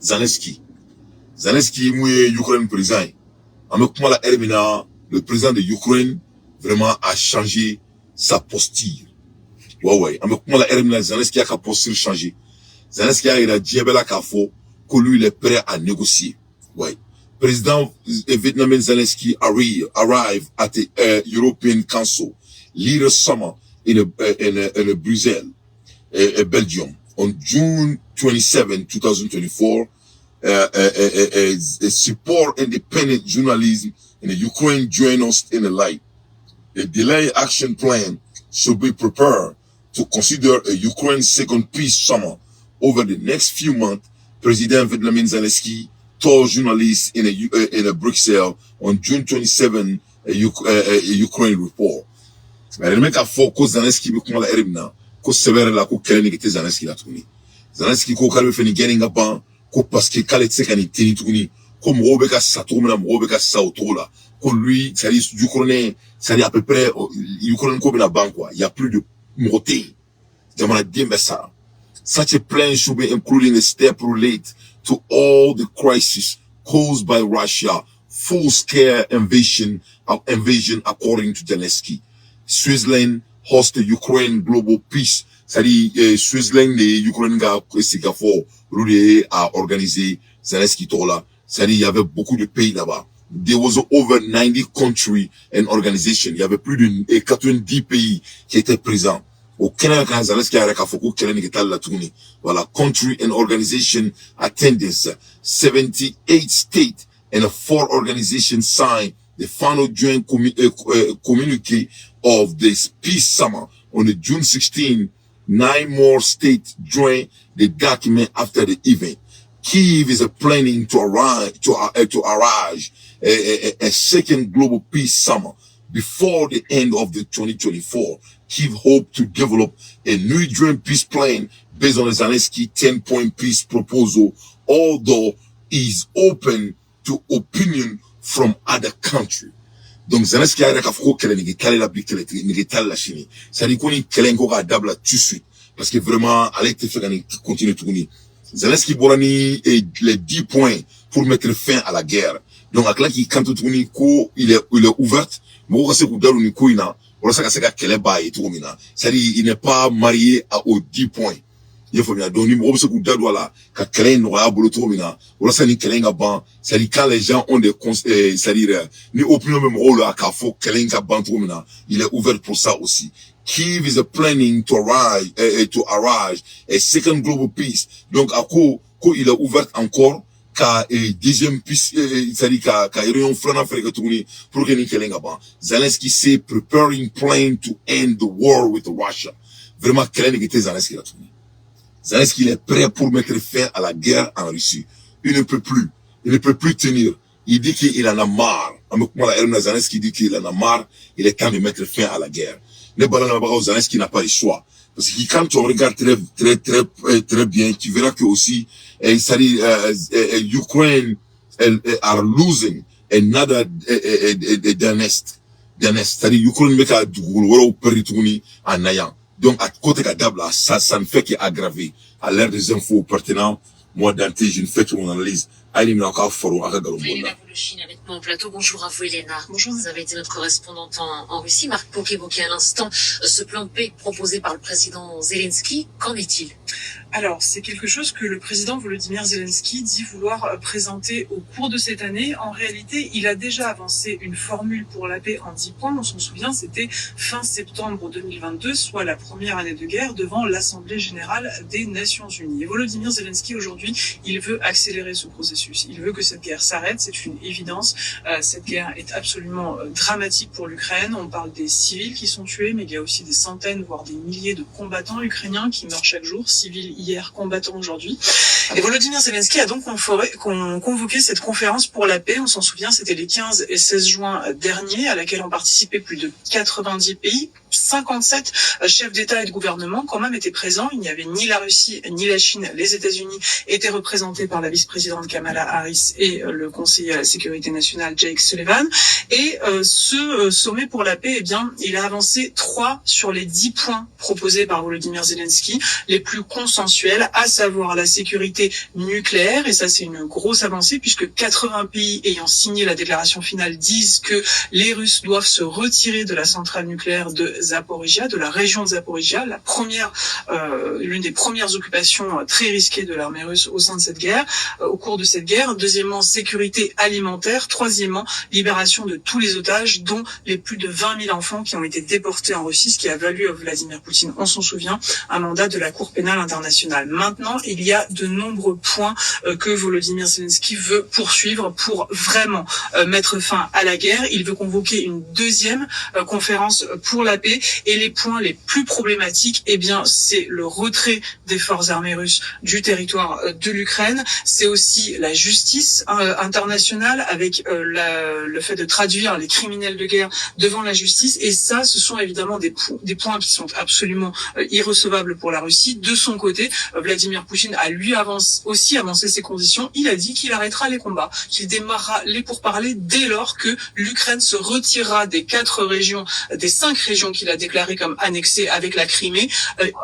Zelensky. Zelensky, moi, Ukraine président. Avec moi, la Hermina, le président de Ukraine, vraiment a changé sa posture. Ouais. Avec moi, la Hermina, Zelensky a sa posture changé. Zelensky a dit, que lui, il est prêt à négocier. Ouais. Président vietnamien Zelensky arrived at the European Council Leaders Summit in Brussels, Belgium, on June 27, 2024. Support independent journalism in the Ukraine join us in the light. A delay action plan should be prepared to consider a Ukraine second peace summit over the next few months. President Vladimir Zelensky told journalists in Brussels on June 27 a Ukraine report. Mais le mec a fort que Zelensky be kuma la erimna ko severe la ko kele ni gete Zelensky la tuni. Zelensky ko kalbe feni getting up ko parce que kale tsekani tini tuni ko mo be ka sato na mo be ka sauto la ko lui ça dit Ukraine ça dit à peu près Ukraine ko be na banque quoi. Il y a plus de moté. Jamana dimbe ça. Such a plan should be including a step related to all the crises caused by Russia full-scale invasion according to Zelensky. Switzerland hosts the Ukraine Global Peace. C'est-à-dire, Switzerland et Ukraine c'est fort à organiser Zelensky Tola. C'est-à-dire, il y avait beaucoup de pays là-bas. There was over 90 countries and organizations. Il y avait plus de 90 pays qui étaient présents. Au Canada, quand Zelensky a rekafoko, Canada qui la tournée. Voilà, country and organization attendance. 78 states and 4 organizations signed the final joint communique of this peace summit on the June 16. 9 more states joined the document after the event. Kyiv is planning to arrange a second global peace summit before the end of the 2024. Kyiv hopes to develop a new joint peace plan based on the Zelensky 10-point peace proposal, although is open to opinion from other countries. Donc Zelensky a rekafoko kele ni kale la bikele ni kale la chini. Ça dit qu'on y kele ngo ga dabla tout de suite parce que vraiment allez te faire continuer tout ni. Zelensky borani les 10 points pour mettre fin à la guerre. Donc avec là qui quand tout ni ko il est ouvert, mais on sait que dalu ni ko ina, on sait que c'est kele ba et tout mina. Ça dit il n'est pas marié aux 10 points. Il faut bien donner moi parce que dalu là ka kele no ya bolo tout mina. On sait ni kele nga ban, ça dit quand les gens ont des ça dit ni opinion même rôle à ka faut kele nga ban tout mina, il est ouvert pour ça aussi. Kyiv is planning to arrange a second global peace. Donc, à quoi il est ouvert encore, qu'à deuxième peace, c'est-à-dire qu'à réunion frana frère tourner pour que Nikeleng ban. Zelensky say preparing plan to end the war with Russia. Vraiment, Keleng était Zelensky la tourner. Zelensky est prêt pour mettre fin à la guerre en Russie. Il ne peut plus tenir. Il dit qu'il en a marre. Avec moi, Zelensky dit qu'il en a marre. Il est temps de mettre fin à la guerre. Les ballons Zelensky n'a pas le choix. Parce que quand tu regardes très bien, tu verras que aussi, Ukraine are losing another nest. C'est-à-dire, Ukraine met à du péritoni en ayant. Donc, à côté de ça ne fait qu'aggraver. À l'ère des infos pertinentes, moi, Dante, je ne fais que mon analyse. Elena Volochine avec moi au plateau. Bonjour à vous, Elena. Bonjour. Vous avez été notre correspondante en Russie. Marc Poc évoquait à l'instant ce plan de paix proposé par le président Zelensky. Qu'en est-il? Alors, c'est quelque chose que le président Volodymyr Zelensky dit vouloir présenter au cours de cette année. En réalité, il a déjà avancé une formule pour la paix en 10 points. On s'en souvient, c'était fin septembre 2022, soit la première année de guerre devant l'Assemblée générale des Nations Unies. Et Volodymyr Zelensky, aujourd'hui, il veut accélérer ce processus. Il veut que cette guerre s'arrête, c'est une évidence. Cette guerre est absolument dramatique pour l'Ukraine. On parle des civils qui sont tués, mais il y a aussi des centaines, voire des milliers de combattants ukrainiens qui meurent chaque jour, civils hier, combattants aujourd'hui. Et Volodymyr Zelensky a donc convoqué cette conférence pour la paix. On s'en souvient, c'était les 15 et 16 juin dernier, à laquelle ont participé plus de 90 pays. 57 chefs d'État et de gouvernement quand même étaient présents. Il n'y avait ni la Russie ni la Chine. Les États-Unis étaient représentés par la vice-présidente Kamala Harris et le conseiller à la sécurité nationale Jake Sullivan. Et ce sommet pour la paix, eh bien, il a avancé 3 sur les 10 points proposés par Volodymyr Zelensky, les plus consensuels, à savoir la sécurité nucléaire. Et ça, c'est une grosse avancée puisque 80 pays ayant signé la déclaration finale disent que les Russes doivent se retirer de la centrale nucléaire de Zaporizhia, de la région de Zaporizhia, l'une des premières occupations très risquées de l'armée russe au sein de cette guerre, au cours de cette guerre. Deuxièmement, sécurité alimentaire. Troisièmement, libération de tous les otages, dont les plus de 20 000 enfants qui ont été déportés en Russie, ce qui a valu à Vladimir Poutine, on s'en souvient, un mandat de la Cour pénale internationale. Maintenant, il y a de nombreux points que Volodymyr Zelensky veut poursuivre pour vraiment mettre fin à la guerre. Il veut convoquer une deuxième conférence pour la paix, et les points les plus problématiques, eh bien, c'est le retrait des forces armées russes du territoire de l'Ukraine. C'est aussi la justice internationale avec le fait de traduire les criminels de guerre devant la justice. Et ça, ce sont évidemment des points qui sont absolument irrecevables pour la Russie. De son côté, Vladimir Poutine a lui aussi avancé ses conditions. Il a dit qu'il arrêtera les combats, qu'il démarrera les pourparlers dès lors que l'Ukraine se retirera des 5 régions qu'il a déclarées comme annexées avec la Crimée,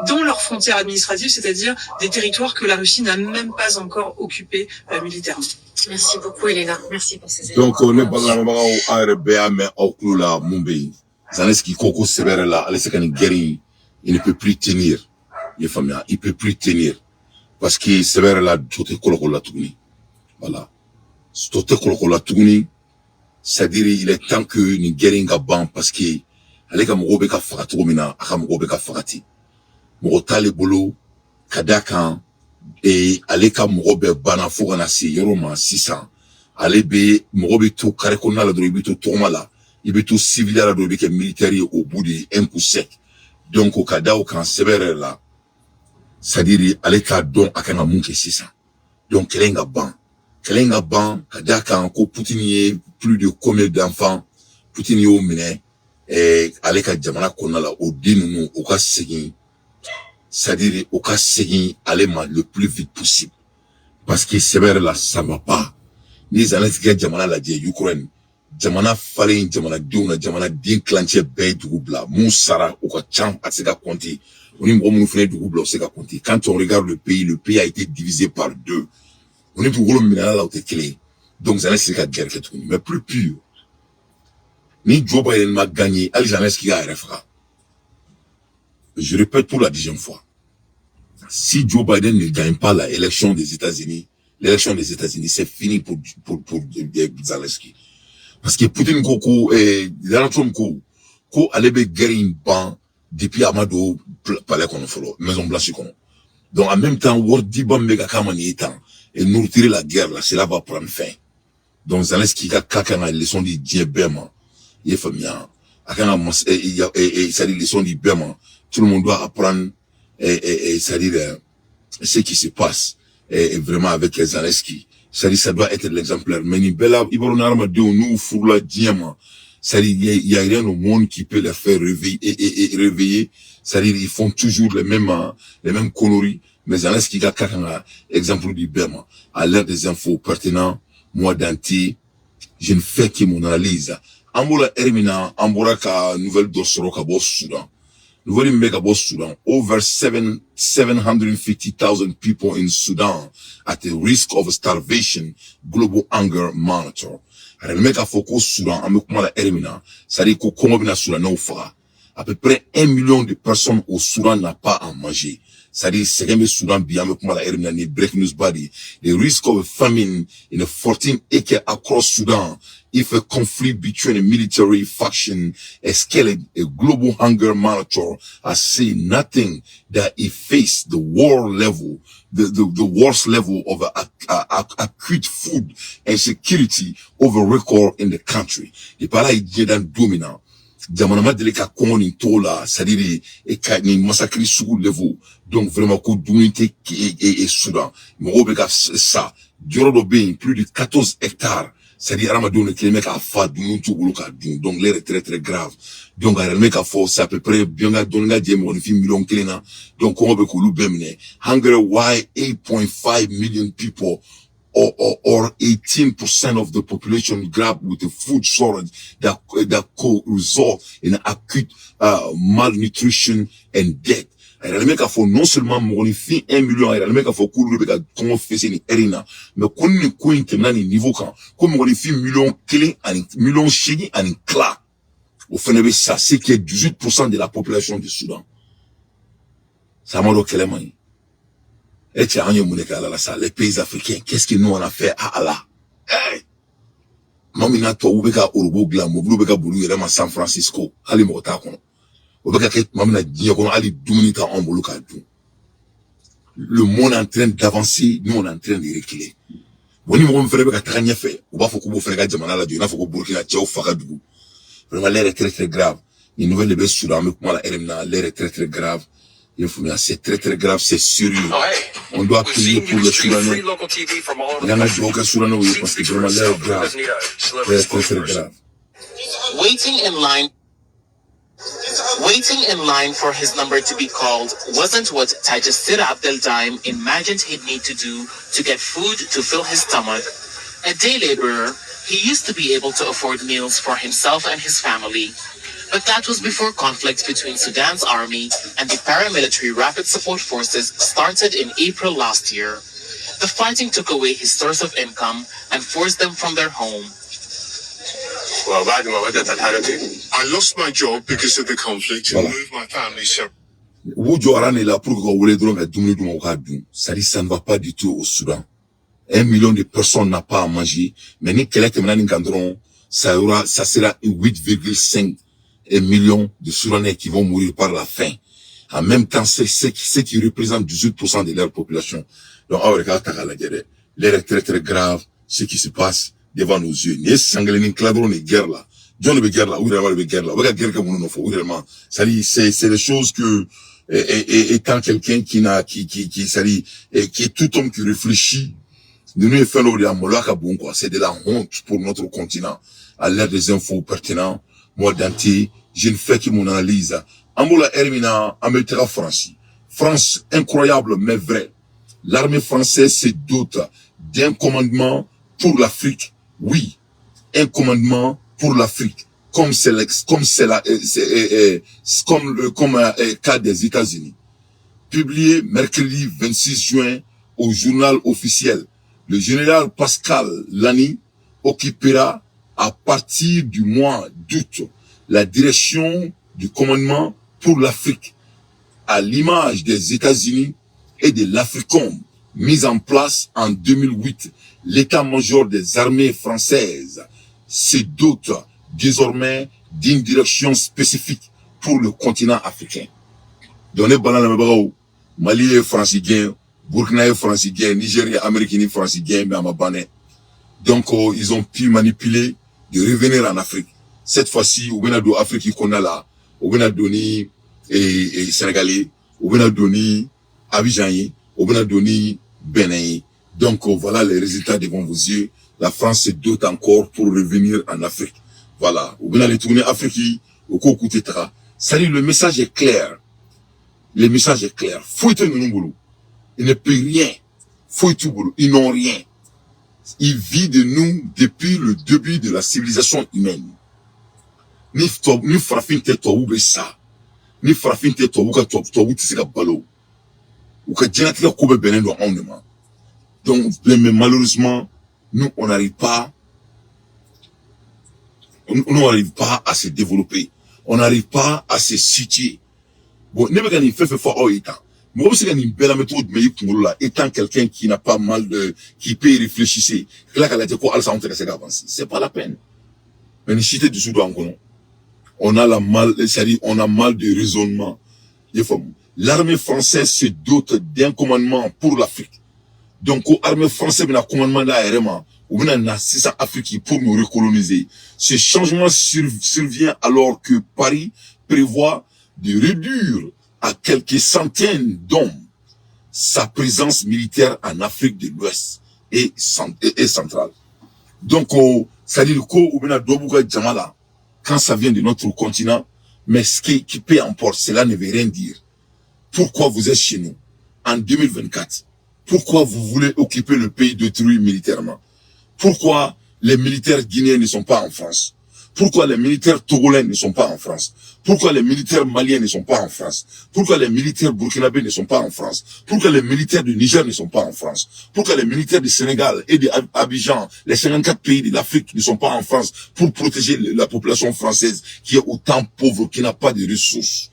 dans leurs frontières administratives, c'est-à-dire des territoires que la Russie n'a même pas encore occupés militairement. Merci beaucoup, Elena. Merci pour ces éléments. Donc, on est pas dans ARBA, mais au clou là, Mumbai. Zaneski Koko Severa là, Alessakani Geri, il ne peut plus tenir. Les familles, il peut plus tenir. Parce que Severa là, tout est colocola tougni. Voilà. Tout est colocola tougni. C'est-à-dire, il est temps que nous guéringa ban parce que, allez comme Robeka Farato Mina, Akam Robeka Farati. Morotale Bolo, Kadakan, et allez comme Robert Banafoganasi, Yoroma 600. Allez be, Morobe to Karekona la drobito Tomala, il be tout civil la drobike militaire au bout de 1 coup sec. Donc, au Kadao kan Severe là, c'est-à-dire, allez ka don akana munke 600. Donc, Kelenga ban. Kelenga ban, Kadakan, ko Poutine plus de combien d'enfants, Poutine yo mine, et allez ka Jamana Konala, au dinounou, au cas segin, c'est-à-dire, au cas segin, allez le plus vite possible. Parce que Severe là, ça va pas. Ni Zelensky Jamana la die Ukraine, Jamana Farin, Jamana Duna, Jamana Din Clanche Bay du Goubla, Moussara, au cas Cham, à Sega Conti, on est mouflé du Goubla, au Sega Conti. Quand on regarde le pays a été divisé par 2. On est pour le minal là, au clé. Donc, Zelensky a guerre qui est tout, mais plus pur. Ni Joe Biden m'a gagné, Ali Zelensky a RFA. Je répète pour la 10e fois. Si Joe Biden ne gagne pas l'élection des États-Unis, c'est fini pour Zelensky. Parce que Poutine Koko et Donald Trump ko allait guérir ban depuis Amado palais qu'on fait Maison Blanche qu'on. Donc en même temps World Ban mega kamani étant et nous retirer la guerre là, cela va prendre fin. Donc Zelensky a kakana leçon de diabèma. Il est famille. Akana et ça dit leçon de diabèma. Tout le monde doit apprendre et ça dit ce qui se passe et vraiment avec Zelensky. Ça dit ça doit être l'exemplaire. Mais ni bella iboronarma de nous fourla diamant. Ça dit il y a rien au monde qui peut les faire réveiller et réveiller. Ça dit ils font toujours les mêmes conneries. Mais Zelensky a un exemple du Berma. À l'heure des infos pertinentes, moi d'anti, je ne fais que mon analyse. Ambola Hermina, Ambola ka nouvelle dossoro ka boss Soudan. Nouvelle mega boss Soudan. Over 750,000 people in Sudan at the risk of starvation. Global Hunger Monitor. Alors, le mec a focus Soudan, amekuma Hermina. Ça dit qu'au Congo bina Soudan n'a pas. À peu près 1 million de personnes au Soudan n'a pas à manger. C'est-à-dire, c'est que le Soudan bien amekuma Hermina ni breaking news body. The risk of a famine in a 14 acre across Sudan. If a conflict between a military faction escalated, a global hunger monitor has seen nothing that it faced the war level, the worst level of acute food insecurity over record in the country. Et par là, il y a un dominant. Diamanama de l'État Congo ni tola, c'est-à-dire, et ni massacre sous level. Donc, vraiment, coup d'unité et Soudan. Morobeka, ça, Diorodo Bain, plus de 14 hectares. c'est-à-dire Ramadan qui met à fa du tout ou donc l'air est très très grave donc à remettre à force c'est à peu près bien à donner des millions kilena donc on veut que l'on bemne hunger why 8.5 million people or 18% of the population grab with the food shortage that could result in acute malnutrition and death. Elle met qu'à faut non seulement mourir 1 million, elle met qu'à faut couler avec comment faire c'est une erina, mais qu'on ne coin que n'a ni niveau quand, comme mourir 1 million clé, un million chéri, un cla. Au final, ça, c'est qui est 18% de la population du Soudan. Ça m'a donc quelle main. Et tiens, les pays africains, qu'est-ce que nous on a fait à Allah? Mamina toi, ou beka Urubu glam, ou beka Boulou, et là, San Francisco, allez, mota, le monde est en train d'avancer, nous on est en train de reculer. Vraiment l'air est très très grave. Les nouvelles de Soudan, l'air est très très grave. C'est très très grave, c'est sérieux. On doit prier pour le Soudanais. Il y en a d'autres Soudanais parce que vraiment l'air est grave. L'air est très très grave. Waiting in line for his number to be called wasn't what Tajasir Abdel Daim imagined he'd need to do to get food to fill his stomach. A day laborer, he used to be able to afford meals for himself and his family. But that was before conflict between Sudan's army and the paramilitary Rapid Support Forces started in April last year. The fighting took away his source of income and forced them from their home. I lost my job because of the conflict and moved my family separately. Ça ne va pas du tout au Soudan. 1 million de personnes n'a pas à manger, mais ça sera 8,5 millions de Soudanais qui vont mourir par la faim. En même temps, c'est ce qui représente 18% de leur population. Donc, l'air est très très grave, ce qui se passe devant nos yeux. Ni sanglé, ni cladron, ni guerre là. John le guerre là, ou le guerre là. Ou guerre comme nous faut, ou vraiment. C'est des choses que, étant quelqu'un qui est tout homme qui réfléchit, de nous faire quoi. C'est de la honte pour notre continent. À l'ère des infos pertinents, moi d'anté, je ne fais que mon analyse. Amboula Hermina, Amétra France. France, incroyable, mais vrai. L'armée française se dote d'un commandement pour l'Afrique. Oui, un commandement pour l'Afrique, comme le cas des États-Unis. Publié mercredi 26 juin au journal officiel, le général Pascal Lani occupera à partir du mois d'août la direction du commandement pour l'Afrique, à l'image des États-Unis et de l'Africom, mise en place en 2008. L'état-major des armées françaises se dote désormais d'une direction spécifique pour le continent africain. Donné Banana Mali est francilien, Burkina est francilien, Nigeria, Américain est francilien, mais à donc, ils ont pu manipuler de revenir en Afrique. Cette fois-ci, au Bénin d'Afrique qu'on a là, au Bénin d'Oni et Sénégalais, au Bénin d'Oni Abidjan, au Bénin d'Oni Bénin. Donc, voilà les résultats devant vos yeux. La France se dote encore pour revenir en Afrique. Voilà. Au Bénin, les tournées Afrique, au Koku Tetra. Salut, le message est clair. Le message est clair. Fouille-toi nous, il ne peut rien. Fouille-toi, ils n'ont rien. Ils vivent de nous depuis le début de la civilisation humaine. Ni frappin te toi ou ça. Ni frappin te toi ou ka toi ou tisi ka balo. Ou ka djinati ka koube benen do onnement. Donc, mais malheureusement, nous, on n'arrive pas à se développer. On n'arrive pas à se situer. Bon, ne pas fait fort étant. Moi aussi, une belle méthode, mais étant quelqu'un qui n'a pas mal de, qui peut y réfléchir, là, qu'elle a dit quoi, c'est pas la peine. Mais une cité du Soudan, on a on a mal de raisonnement. L'armée française se dote d'un commandement pour l'Afrique. Donc, l'armée française, a un commandement là, ou bien a 600 Afrique pour nous recoloniser. Ce changement survient alors que Paris prévoit de réduire à quelques centaines d'hommes sa présence militaire en Afrique de l'Ouest et centrale. Donc, c'est-à-dire quand ça vient de notre continent, mais ce qui peut importe, cela ne veut rien dire. Pourquoi vous êtes chez nous en 2024? Pourquoi vous voulez occuper le pays détruit militairement? Pourquoi les militaires guinéens ne sont pas en France? Pourquoi les militaires togolais ne sont pas en France? Pourquoi les militaires maliens ne sont pas en France? Pourquoi les militaires burkinabés ne sont pas en France? Pourquoi les militaires du Niger ne sont pas en France? Pourquoi les militaires du Sénégal et d'Abidjan, les 54 pays de l'Afrique ne sont pas en France pour protéger la population française qui est autant pauvre, qui n'a pas de ressources?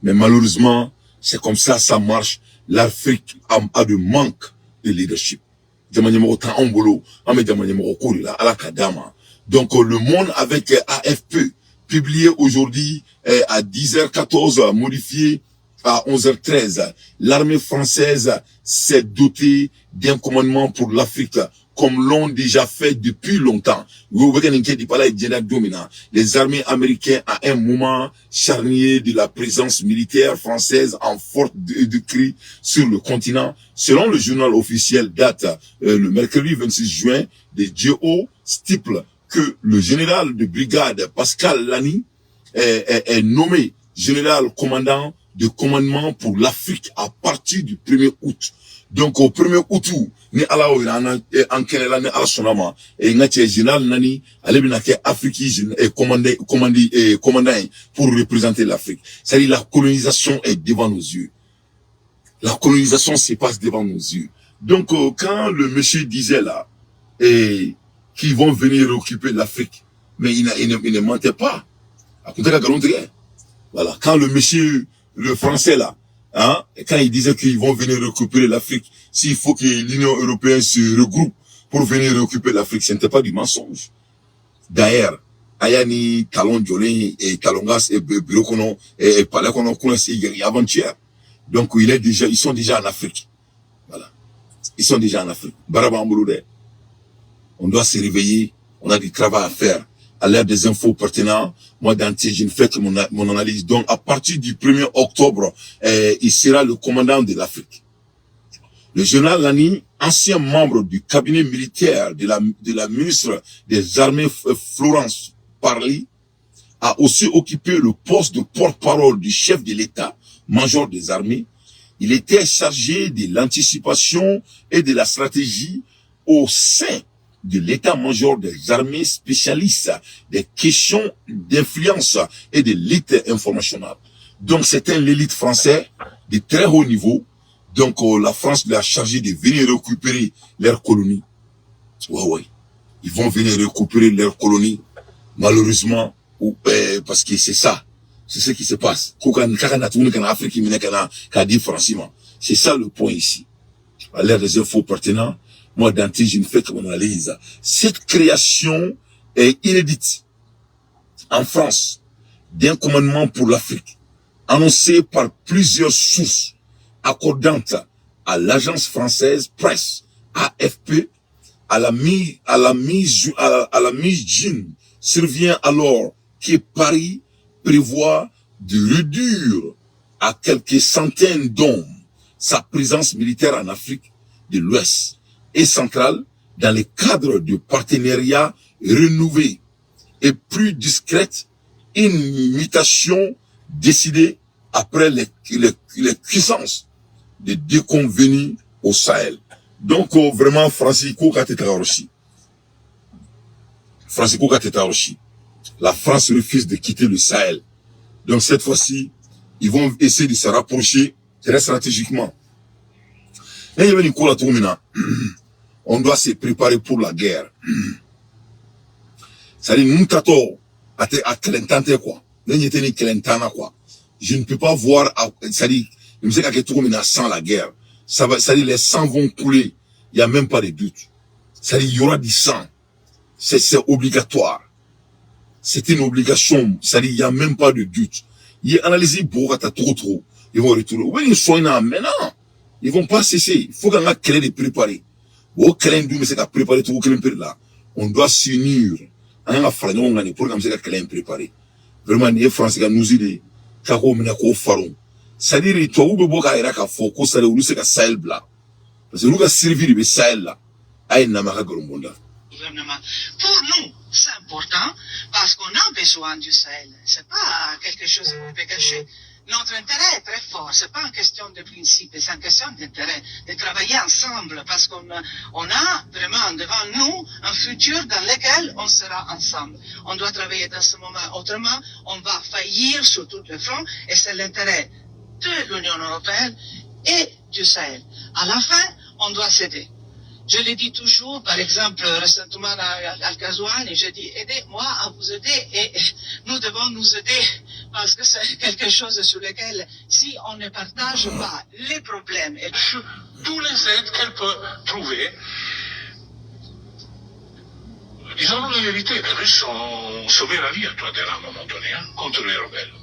Mais malheureusement, c'est comme ça, ça marche. L'Afrique a de manque de leadership. Donc, le monde avec AFP, publié aujourd'hui à 10h14, modifié à 11h13. L'armée française s'est dotée d'un commandement pour l'Afrique, comme l'ont déjà fait depuis longtemps. Les armées américaines, à un moment charnier de la présence militaire française en forte de cri sur le continent, selon le journal officiel date le mercredi 26 juin, de GO stipule que le général de brigade Pascal Lani est nommé général commandant de commandement pour l'Afrique à partir du 1er août. Donc au 1er août, ni ala o ina en kenela ni ala sonama et ngati général Nani alebina ke Afrique commandant pour représenter l'Afrique. C'est-à-dire la colonisation est devant nos yeux. La colonisation se passe devant nos yeux. Donc quand le monsieur disait là qu'ils vont venir occuper l'Afrique, mais il ne mentait pas. Voilà. Quand le monsieur, le français là, hein, quand il disait qu'ils vont venir récupérer l'Afrique, s'il faut que l'Union européenne se regroupe pour venir récupérer l'Afrique, ce n'était pas du mensonge. D'ailleurs, Ayani, Talon Jolin et Talongas et Bureauconon et Palaconon c'est avant-hier. Donc ils sont déjà en Afrique. Voilà. Ils sont déjà en Afrique. Baraba Ambouloudé. On doit se réveiller, on a du travail à faire. À l'ère des infos pertinentes, moi d'antier, je ne fais que mon analyse. Donc à partir du 1er octobre, il sera le commandant de l'Afrique. Le général Lani, ancien membre du cabinet militaire de la ministre des Armées Florence Parly, a aussi occupé le poste de porte-parole du chef de l'État, major des armées. Il était chargé de l'anticipation et de la stratégie au sein de l'état-major des armées spécialistes des questions d'influence et de l'élite informationnelle. Donc c'est l'élite française de très haut niveau. Donc la France l'a chargé de venir récupérer leurs colonies. Ouais. Ils vont venir récupérer leurs colonies. Malheureusement, parce que c'est ça. C'est ce qui se passe. C'est ça le point ici. À l'ère des infos pertinentes, moi, Dante, je ne fais que mon analyse. Cette création est inédite en France d'un commandement pour l'Afrique, annoncé par plusieurs sources accordantes à l'agence française presse, AFP, à la mi-juin, survient alors que Paris prévoit de réduire à quelques centaines d'hommes sa présence militaire en Afrique de l'Ouest et centrale dans le cadre de partenariats renouvelés et plus discrètes, une mutation décidée après les puissances de déconvenus au Sahel. Donc vraiment Francisco Katetaroshi. La France refuse de quitter le Sahel. Donc cette fois-ci, ils vont essayer de se rapprocher très stratégiquement. On doit se préparer pour la guerre. C'est-à-dire, nous t'attendons à Kelentante, quoi. Je ne peux pas voir, c'est-à-dire, je me sais qu'à tout sans la guerre. C'est-à-dire, les sangs vont couler. Il n'y a même pas de doute. C'est-à-dire, il y aura du sang. C'est obligatoire. C'est une obligation. C'est-à-dire, il n'y a même pas de doute. Ils analysent pour trop. Ils vont retourner. Oui, ils sont là maintenant. Ils vont pas cesser. Il faut qu'on a créé de préparer. On doit s'unir. On a fait un pour qu'on préparer. Vraiment, les Français nous aider. C'est-à-dire, toi, vous pouvez pas faire focus sur le Sahel blanc. Parce que nous avons servi le Sahel là. Aïe, n'a pas de gouvernement. Pour nous, c'est important parce qu'on a besoin du Sahel. C'est pas quelque chose qu'on peut cacher. Notre intérêt est très fort. C'est pas une question de principe, c'est une question d'intérêt, de travailler ensemble parce qu'on a vraiment devant nous un futur dans lequel on sera ensemble. On doit travailler dans ce moment. Autrement, on va faillir sur tous les fronts et c'est l'intérêt de l'Union européenne et du Sahel. À la fin, on doit s'aider. Je le dis toujours, par exemple, récemment à Al-Kazouani, je dis, aidez-moi à vous aider et nous devons nous aider parce que c'est quelque chose sur lequel, si on ne partage pas les problèmes et Tous les aides qu'elle peut trouver. Disons la vérité, les Russes ont sauvé la vie à Touadéra à un moment donné, contre les rebelles.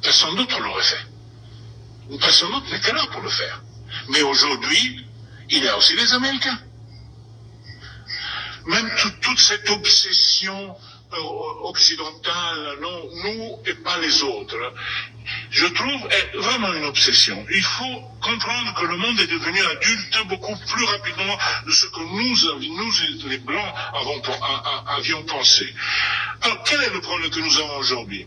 Personne d'autre l'aurait fait. Personne d'autre n'était là pour le faire. Mais aujourd'hui, il y a aussi les Américains. Même toute cette obsession occidentale, non, nous et pas les autres, je trouve est vraiment une obsession. Il faut comprendre que le monde est devenu adulte beaucoup plus rapidement de ce que nous les Blancs, avions pensé. Alors, quel est le problème que nous avons aujourd'hui?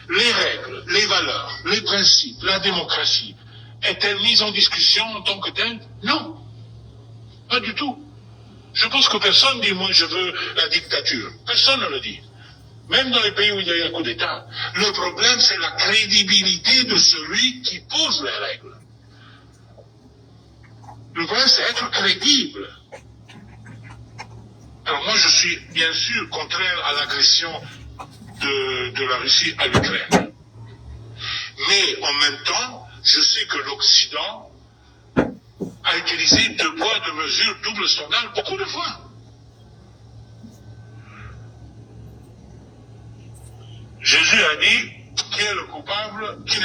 Les règles, les valeurs, les principes, la démocratie, est-elle mise en discussion en tant que telle? Non, pas du tout. Je pense que personne dit, moi je veux la dictature. Personne ne le dit. Même dans les pays où il y a eu un coup d'État. Le problème, c'est la crédibilité de celui qui pose les règles. Le problème, c'est être crédible. Alors moi, je suis bien sûr contraire à l'agression de la Russie à l'Ukraine. Mais en même temps, je sais que l'Occident a utilisé deux poids, deux mesures, double standard beaucoup de fois. Jésus a dit, qui est le coupable, qui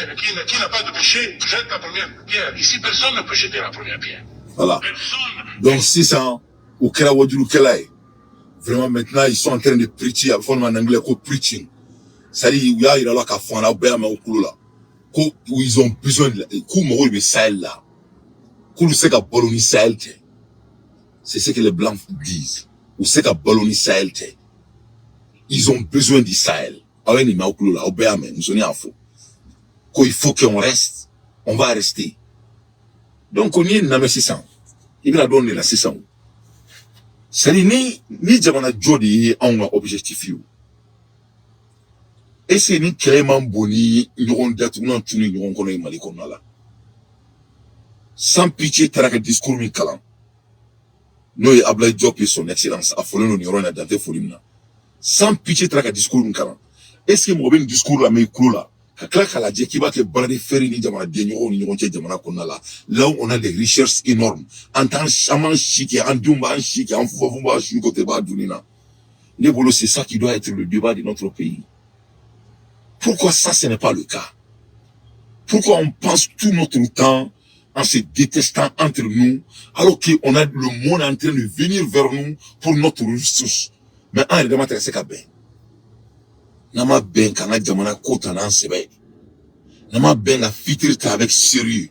n'a pas de péché, jette la première pierre. Ici, personne ne peut jeter la première pierre. Voilà. Personne. Donc, 600, au Kelawadjulu-Kelai, vraiment maintenant, ils sont en train de preacher, en anglais, quoi, preaching. C'est-à-dire, il y a là, qu'à fond, là, où ils ont besoin de, où Sahel là. Où c'est qu'à Bologna Sahel, c'est ce que les Blancs disent. Où c'est qu'à Bologna Sahel, ils ont besoin du Sahel. Ah, il faut qu'on reste, on va rester. Donc, on y est, n'a pas 600. Il va donner la 600. C'est-à-dire, ni Jamana Jodi, on a objectif. Et c'est ni Clément Boni, nous avons dit, nous avons connu Malikona. Sans pitié, t'as un discours mi-calant. Nous, Ablaï Diop et son excellence, a foulé nos neurones à Dante Folimna. Sans pitié, t'as un discours mi-calant. Est-ce que mon discours là, mais clou là, la dit qui va que Barade Ferry ni Jamana Denyo, ni Ronche Jamana Konala, là où on a des recherches énormes, en tant chaman chic, en Dumba chic, en Foufouba chic, côté Badunina. Nebolo, c'est ça qui doit être le débat de notre pays. Pourquoi ça, ce n'est pas le cas? Pourquoi on passe tout notre temps en se détestant entre nous, alors qu'on a le monde en train de venir vers nous pour notre ressource? Mais en réalité, c'est qu'à ben. Nama ben kana jamana kota nan sebe. Nama ben la fitrita avec sérieux.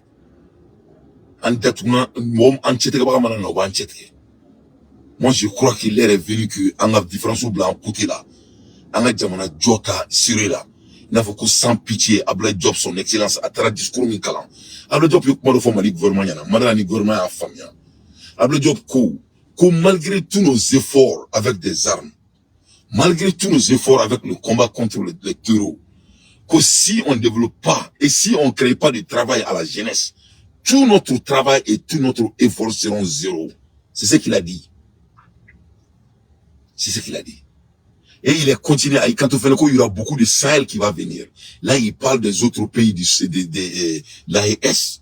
En datuna mom en chete ba mana no ban chete. Moi je crois qu'il est venu que en a différence au blanc côté là. En a jamana jota sérieux là. Il faut que sans pitié Ablaï Diop son excellence à travers discours mi kalan. Ablaï Diop yo ko fo mali gouvernement yana. Madani gouvernement a famia. Ablaï Diop ko malgré tous nos efforts avec des armes, malgré tous nos efforts avec le combat contre les terreaux, que si on ne développe pas et si on ne crée pas de travail à la jeunesse, tout notre travail et tout notre effort seront zéro. C'est ce qu'il a dit. C'est ce qu'il a dit. Et il est continué à quand on fait le coup, il y aura beaucoup de Sahel qui va venir. Là, il parle des autres pays de l'AES.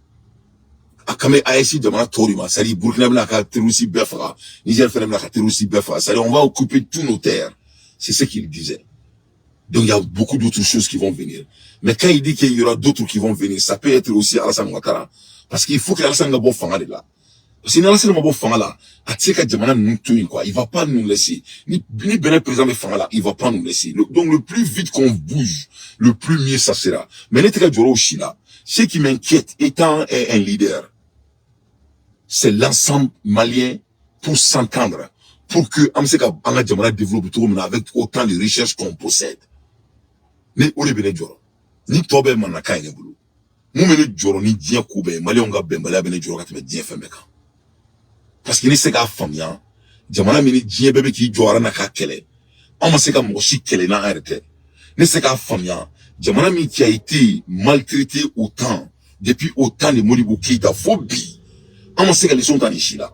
Akame AES demande Torima, c'est-à-dire Burkina Faso, Terousi Befra, Niger Faso, Terousi Befra, c'est-à-dire on va occuper tous nos terres. C'est ce qu'il disait. Donc il y a beaucoup d'autres choses qui vont venir. Mais quand il dit qu'il y aura d'autres qui vont venir, ça peut être aussi Alassane Ouattara. Parce qu'il faut que Alassane Gabo fanga de là. Parce que Alassane Gabo fanga là, Atseka Djamana nous tuer quoi. Il va pas nous laisser. Ni Benin président de fanga là, il va pas nous laisser. Donc le plus vite qu'on bouge, le plus mieux ça sera. Mais Neteka Djoro Chila, ce qui m'inquiète étant un leader, c'est l'ensemble malien pour s'entendre, pour que Amseka Banga Djamana développe tout avec autant de recherches qu'on possède. Ne Olebene Djoro. Ni Tobe Manaka et Nebulu. Moumene Djoro ni Dien Koube, Malionga Bembala Bene Djoro Katme Dien Fembeka. Parce qu'il n'est pas famille, Djamana Mini Dien Bebe qui Djora Naka Kele. Amaseka Moshi Kele na arrêté. N'est pas famille, Djamana Mini qui a été maltraité autant, depuis autant de Moribo Keita phobie. Amaseka les sont en Ishila.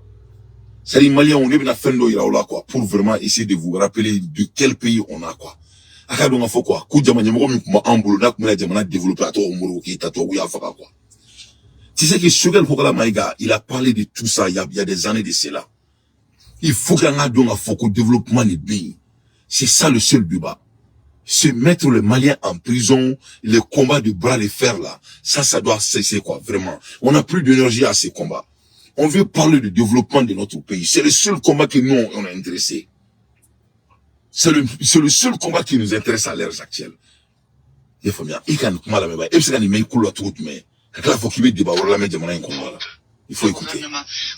C'est les Maliens, on est bien à faire là, quoi, pour vraiment essayer de vous rappeler de quel pays on a, quoi. Akadonga faut quoi, Koudjamanya Momi Kuma Ambulo, Nakmuna Djamana développé à toi, Moro Keita, toi, Ouya Faka, quoi. Tu sais que Shogel Pokola Maïga, il a parlé de tout ça il y a des années de cela. Il faut qu'il y ait un développement des pays. C'est ça le seul débat. Se mettre les Maliens en prison, les combats de bras de fer là, ça doit cesser quoi, vraiment. On n'a plus d'énergie à ces combats. On veut parler du développement de notre pays. C'est le seul combat que nous, on est intéressé. C'est le seul combat qui nous intéresse à l'ère actuelle. Il faut bien. Il faut écouter.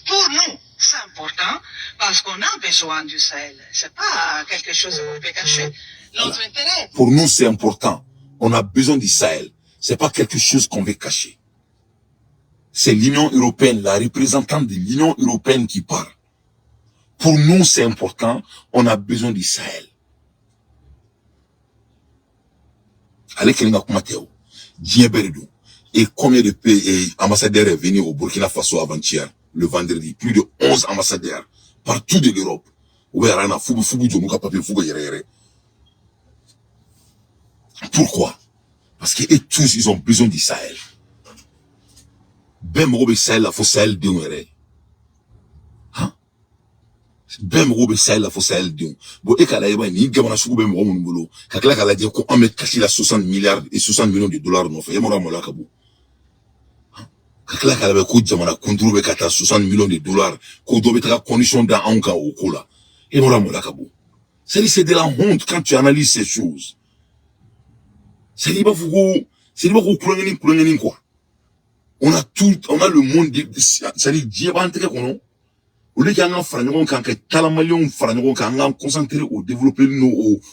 Pour nous, c'est important parce qu'on a besoin du Sahel. C'est pas quelque chose qu'on peut cacher. Notre intérêt. Pour nous, c'est important. On a besoin du Sahel. C'est pas quelque chose qu'on veut cacher. C'est l'Union européenne, la représentante de l'Union européenne qui parle. Pour nous, c'est important. On a besoin du Sahel. Allez, Kelinga Kumateo, Djieberidou. Et combien de pays ambassadeurs est venu au Burkina Faso avant-hier, le vendredi? Plus de 11 ambassadeurs, partout de l'Europe. Pourquoi? Parce que tous, ils ont besoin du Sahel. Ben Moube Sahel, la faut Sahel de hein? Ben Moube Sahel, la faut Sahel de bon, et qu'à y ni gamana sou ben Moube Mbolo, kakla kala dit qu'on met caché la 60 milliards et 60 millions de dollars, non, fait, yamora mola kabou. Kakla kala be kou jamana kontroube kata 60 millions de dollars, kou dobe tra condition dans anka au kola. Yamora mola kabou. C'est de la honte quand tu analyses ces choses. C'est pas vous coulangeni quoi. On a tout, on a le monde, c'est-à-dire, Dieu va entrer, qu'on au lieu qu'on fasse un talamalion, qu'on concentré au développer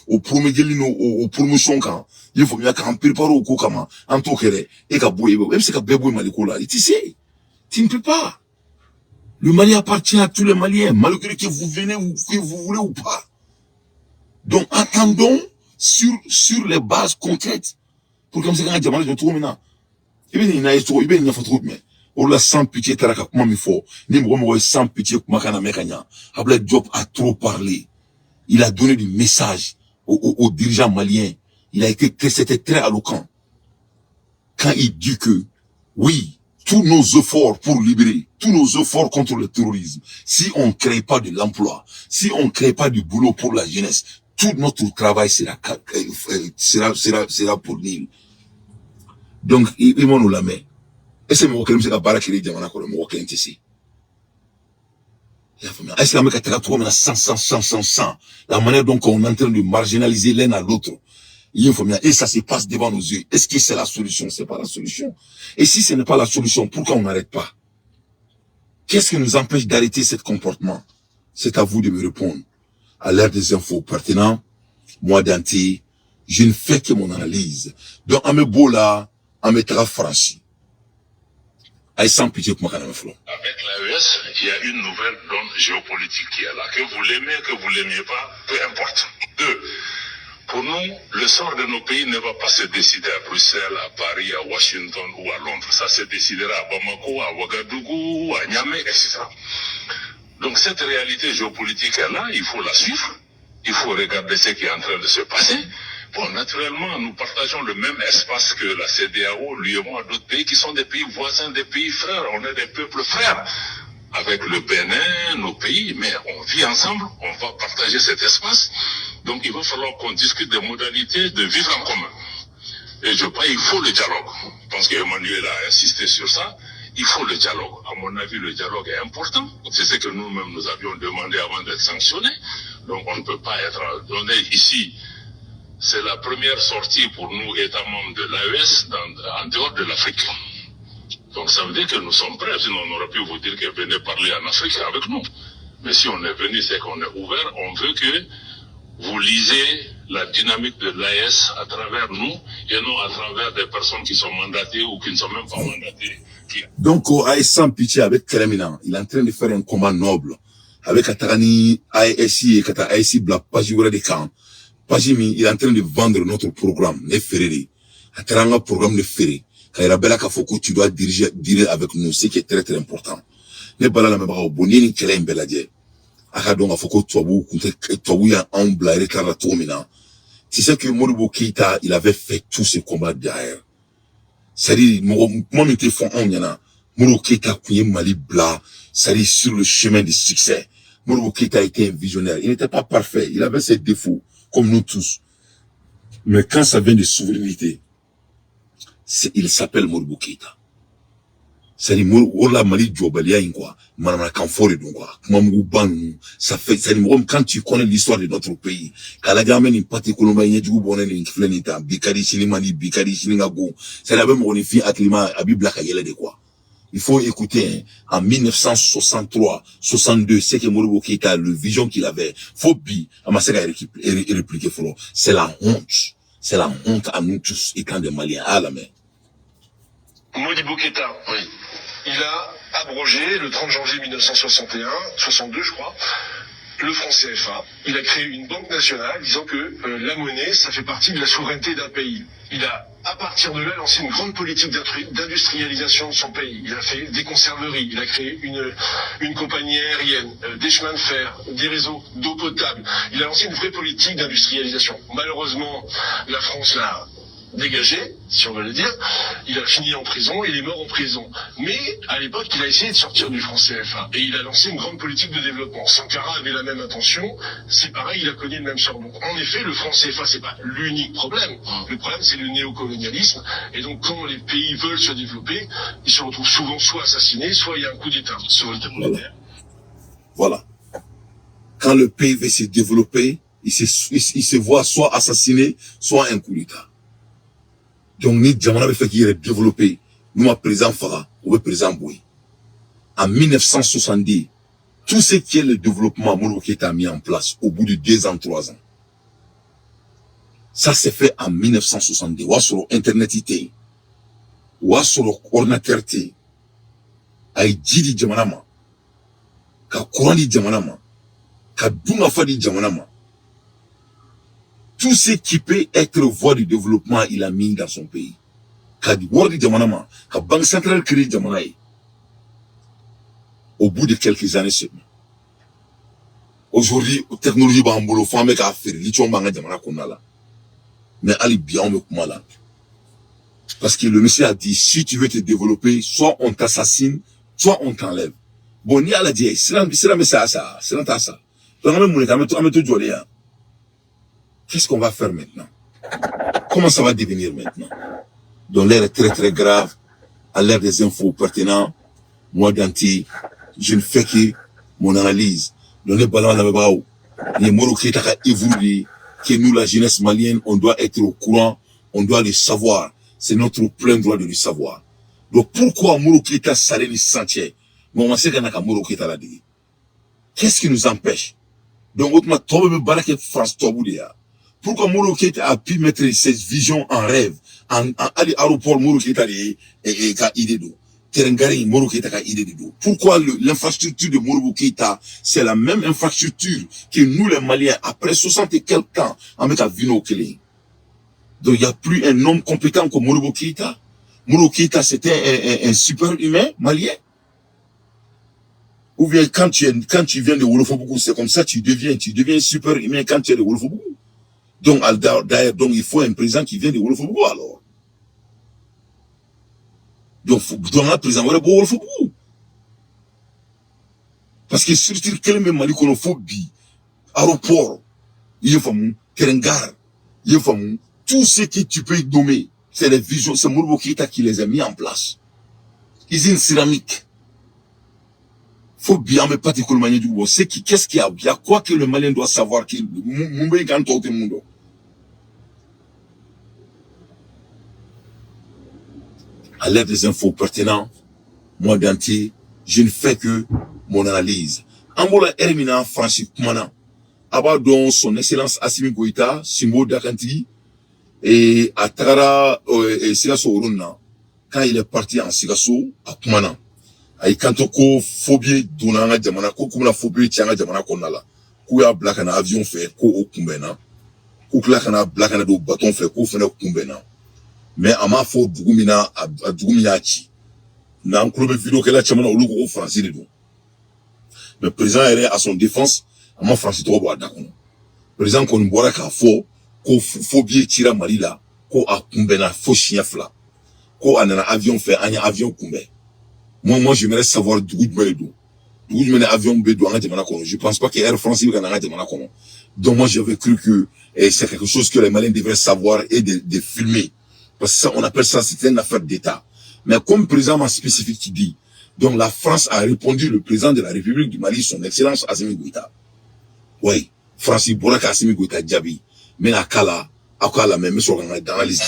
au promédier au promotion quand, il faut bien qu'on prépare au kokama, en tout cas, et qu'à bouiller, même si qu'à bébouiller malikola, tu sais, tu ne peux pas. Le Mali appartient à tous les Maliens, malgré que vous venez ou que vous voulez ou pas. Donc, attendons sur les bases concrètes, pour comme c'est quand Djamana de tout maintenant. Il y a mais on l'a sans pitié taraka comment il faut ni moi sans pitié comment kana mekanya Abdoulaye Diop a trop parlé, il a donné du message aux dirigeants maliens, c'était très éloquent quand il dit que oui, tous nos efforts pour libérer, tous nos efforts contre le terrorisme, si on ne crée pas de l'emploi, si on ne crée pas du boulot pour la jeunesse, tout notre travail sera pour nul. Donc, ils m'ont nous la main. Et c'est mon crème, c'est la barre qui est diamant, mon crème, ici. Est-ce que la mec a trop, mais 100. La manière dont on est en train de marginaliser l'un à l'autre. Et ça se passe devant nos yeux. Est-ce que c'est la solution? C'est pas la solution. Et si ce n'est pas la solution, pourquoi on n'arrête pas? Qu'est-ce qui nous empêche d'arrêter ce comportement? C'est à vous de me répondre. À l'ère des infos pertinentes, moi d'anti, je ne fais que mon analyse. Donc, à mes beaux là, à mes traits franchis. Avec sans pitié pour moi, Avec l'AES, il y a une nouvelle donne géopolitique qui est là. Que vous l'aimez, que vous l'aimiez pas, peu importe. 2. Pour nous, le sort de nos pays ne va pas se décider à Bruxelles, à Paris, à Washington ou à Londres. Ça se décidera à Bamako, à Ouagadougou, à Niamey, etc. Donc cette réalité géopolitique est là, il faut la suivre. Il faut regarder ce qui est en train de se passer. Bon, naturellement, nous partageons le même espace que la CEDEAO, l'UEMOA, d'autres pays qui sont des pays voisins, des pays frères. On est des peuples frères. Avec le Bénin, nos pays, mais on vit ensemble, on va partager cet espace. Donc il va falloir qu'on discute des modalités de vivre en commun. Et je crois qu'il faut le dialogue. Je pense qu'Emmanuel a insisté sur ça. Il faut le dialogue. À mon avis, le dialogue est important. C'est ce que nous-mêmes nous avions demandé avant d'être sanctionnés. Donc on ne peut pas être... On est ici... C'est la première sortie pour nous, États membres de l'AES, en dehors de l'Afrique. Donc ça veut dire que nous sommes prêts, sinon on aurait pu vous dire que venez parler en Afrique avec nous. Mais si on est venu, c'est qu'on est ouvert. On veut que vous lisez la dynamique de l'AS à travers nous et non à travers des personnes qui sont mandatées ou qui ne sont même pas mandatées. Donc, AS sans pitié avec Kelemina, il est en train de faire un combat noble. Avec Atagani, ASI et Kata ASI Black Pajiwara de Camp. Pajimi, il est en train de vendre notre programme, les Ferreri. Ataranga programme de Ferreri. Kairabela Kafoko, tu dois diriger avec nous, ce qui est très très important. Les balala mebara boni ni Kelem Beladje. Akadonga Foko Tuabu, Tuabuya Ambla, Rekara Tomina. Tu sais que Modibo Keita, il avait fait tous ces combats derrière. C'est-à-dire, moi, me te font en yana. Modibo Keita, Kouye Mali Bla, c'est-à-dire sur le chemin du succès. Modibo Keita était un visionnaire. Il n'était pas parfait. Il avait ses défauts, comme nous tous. Mais quand ça vient de souveraineté, il s'appelle Modibo Keita. C'est-à-dire, Ola Mali Djobalia, quoi. Manama Kamfore, quoi. Mamou Ban, ça fait, c'est-à-dire, quand tu connais l'histoire de notre pays, Kalagame ni pati Kolomba, Yedjou Bonen, ni Kflenita, Bikari Chilimani, Bikari Chilingago, c'est la même onifi Aklima, Abi Blaka Yele de quoi. Il faut écouter, hein, en 1963, 62, c'est que Modibo Keita, le vision qu'il avait, faut bi, Amasega répliquer, c'est la honte. C'est la honte à nous tous, étant des Maliens, à la main. Modibo Keita, oui. Il a abrogé le 30 janvier 1961, 62 je crois, le franc CFA. Il a créé une banque nationale disant que la monnaie, ça fait partie de la souveraineté d'un pays. Il a, à partir de là, lancé une grande politique d'industrialisation de son pays. Il a fait des conserveries, il a créé une compagnie aérienne, des chemins de fer, des réseaux d'eau potable. Il a lancé une vraie politique d'industrialisation. Malheureusement, la France l'a dégagé, si on veut le dire. Il a fini en prison, il est mort en prison. Mais, à l'époque, il a essayé de sortir du franc CFA. Et il a lancé une grande politique de développement. Sankara avait la même intention. C'est pareil, il a connu le même sort. Donc, en effet, le franc CFA, c'est pas l'unique problème. Le problème, c'est le néocolonialisme. Et donc, quand les pays veulent se développer, ils se retrouvent souvent soit assassinés, soit il y a un coup d'État. Voilà. Quand le pays veut se développer, il se voit soit assassiné, soit un coup d'État. Donc, ni Djamana avait fait qu'il est développé. Nous, à présent Farah, ou présent Boui. En 1970, tout ce qui est le développement, Modibo Keita a mis en place au bout de 2 ans, 3 ans. Ça s'est fait en 1970. Ou sur Internet, ou sur ordinateur, ay jidi Djamanama, ka courant di Djamanama, ka dunga fa di Djamanama. Tout ce qui peut être voie du développement, il a mis dans son pays. Quand World Djamanama, quand Banque Centrale crée Djamanaï, au bout de quelques années seulement. Aujourd'hui, la technologie va en boulot, faut mettre à faire, l'itchon banga Djamana konala. Mais allez bien, on me kumala. Parce que le monsieur a dit, si tu veux te développer, soit on t'assassine, soit on t'enlève. Bon, ni à la dit, c'est la message ça, c'est la ça. Donc, on me tout jouer, hein. Qu'est-ce qu'on va faire maintenant? Comment ça va devenir maintenant? Donc l'air est très très grave, à l'ère des infos pertinents, moi d'anti, je ne fais que mon analyse. Donc les ballons là bas, les Modibo Keita a évolué, que nous la jeunesse malienne, on doit être au courant, on doit le savoir. C'est notre plein droit de le savoir. Donc pourquoi Modibo Keita s'allait le sentier? Mais on sait qu'on a Modibo Keita là dit. Qu'est-ce qui nous empêche? Donc autrement, toi même barake France toi boudia. Pourquoi Modibo Keita a pu mettre ses visions en rêve, en aéroport Modibo Keita et ka idée d'eau. Terengari Modibo Keita ka idée d'eau. Pourquoi l'infrastructure de Modibo Keita, c'est la même infrastructure que nous les Maliens, après 60 et quelques ans, avec la Vino Kele. Donc il n'y a plus un homme compétent comme Modibo Keita. Modibo Keita c'était un super humain malien. Ou bien quand tu viens de Wolofobougou, c'est comme ça, tu deviens super humain quand tu es de Wolofobougou. Donc, d'ailleurs, donc, il faut un président qui vient de Wolofobougou, alors. Donc, dans un président, voilà, Wolofobougou. Parce que surtout, quel même mali qu'on faut aéroport, il y a famou, Terengar, il y a famou, tout ce que tu peux nommer, c'est les visions, c'est Modibo Keita qui les a mis en place. Usine céramique. Faut bien, mais pas de manière du bois. C'est qui, qu'est-ce qu'il y a? Il y a quoi que le Malien doit savoir qu'il, Mumbai quand tout le monde. À l'aide des infos pertinentes, moi d'anti, je ne fais que mon analyse. Ambola Ermina Francis Kumana. Abadon son excellence Assimi Goïta, Simbo Dakantigi, et à Tagara, Sigaso Uruna, quand il est parti en Sigaso, à Kumana. Aïe Kantoko, phobie, Dunanga Jamana, comme la phobie, Tianga Jamana Konala. Kouya Blakana avion fait, ko au Kumbena. Kouklakana Blakana do bâton fait, ko fene Kumbena. Mais à ma faute, Dugumina, à Dugumiachi. N'a un club vidéo qu'elle a Chamana au Lougo français de nous. Le président est à son défense, à ma Francis Tobo à Dakon. Le président qu'on boira qu'à faux, qu'on phobie tira Malila, qu'on a Kumbena, faux chien fla. Qu'on a un avion fait, un avion Kumbe. Moi, j'aimerais savoir d'où je mène avion bédou en Jamana Kono. Je pense pas que Air France est en Jamana Kono. Donc moi, j'avais cru que c'est quelque chose que les Maliens devraient savoir et de filmer. Parce que ça, on appelle ça, c'est une affaire d'État. Mais comme le président m'a spécifique qui dit, donc la France a répondu, le président de la République du Mali, son excellence Assimi Goïta. Oui, Francis Bouraka Assimi Goïta Djabi. Mais à Kala, même sur dans la liste.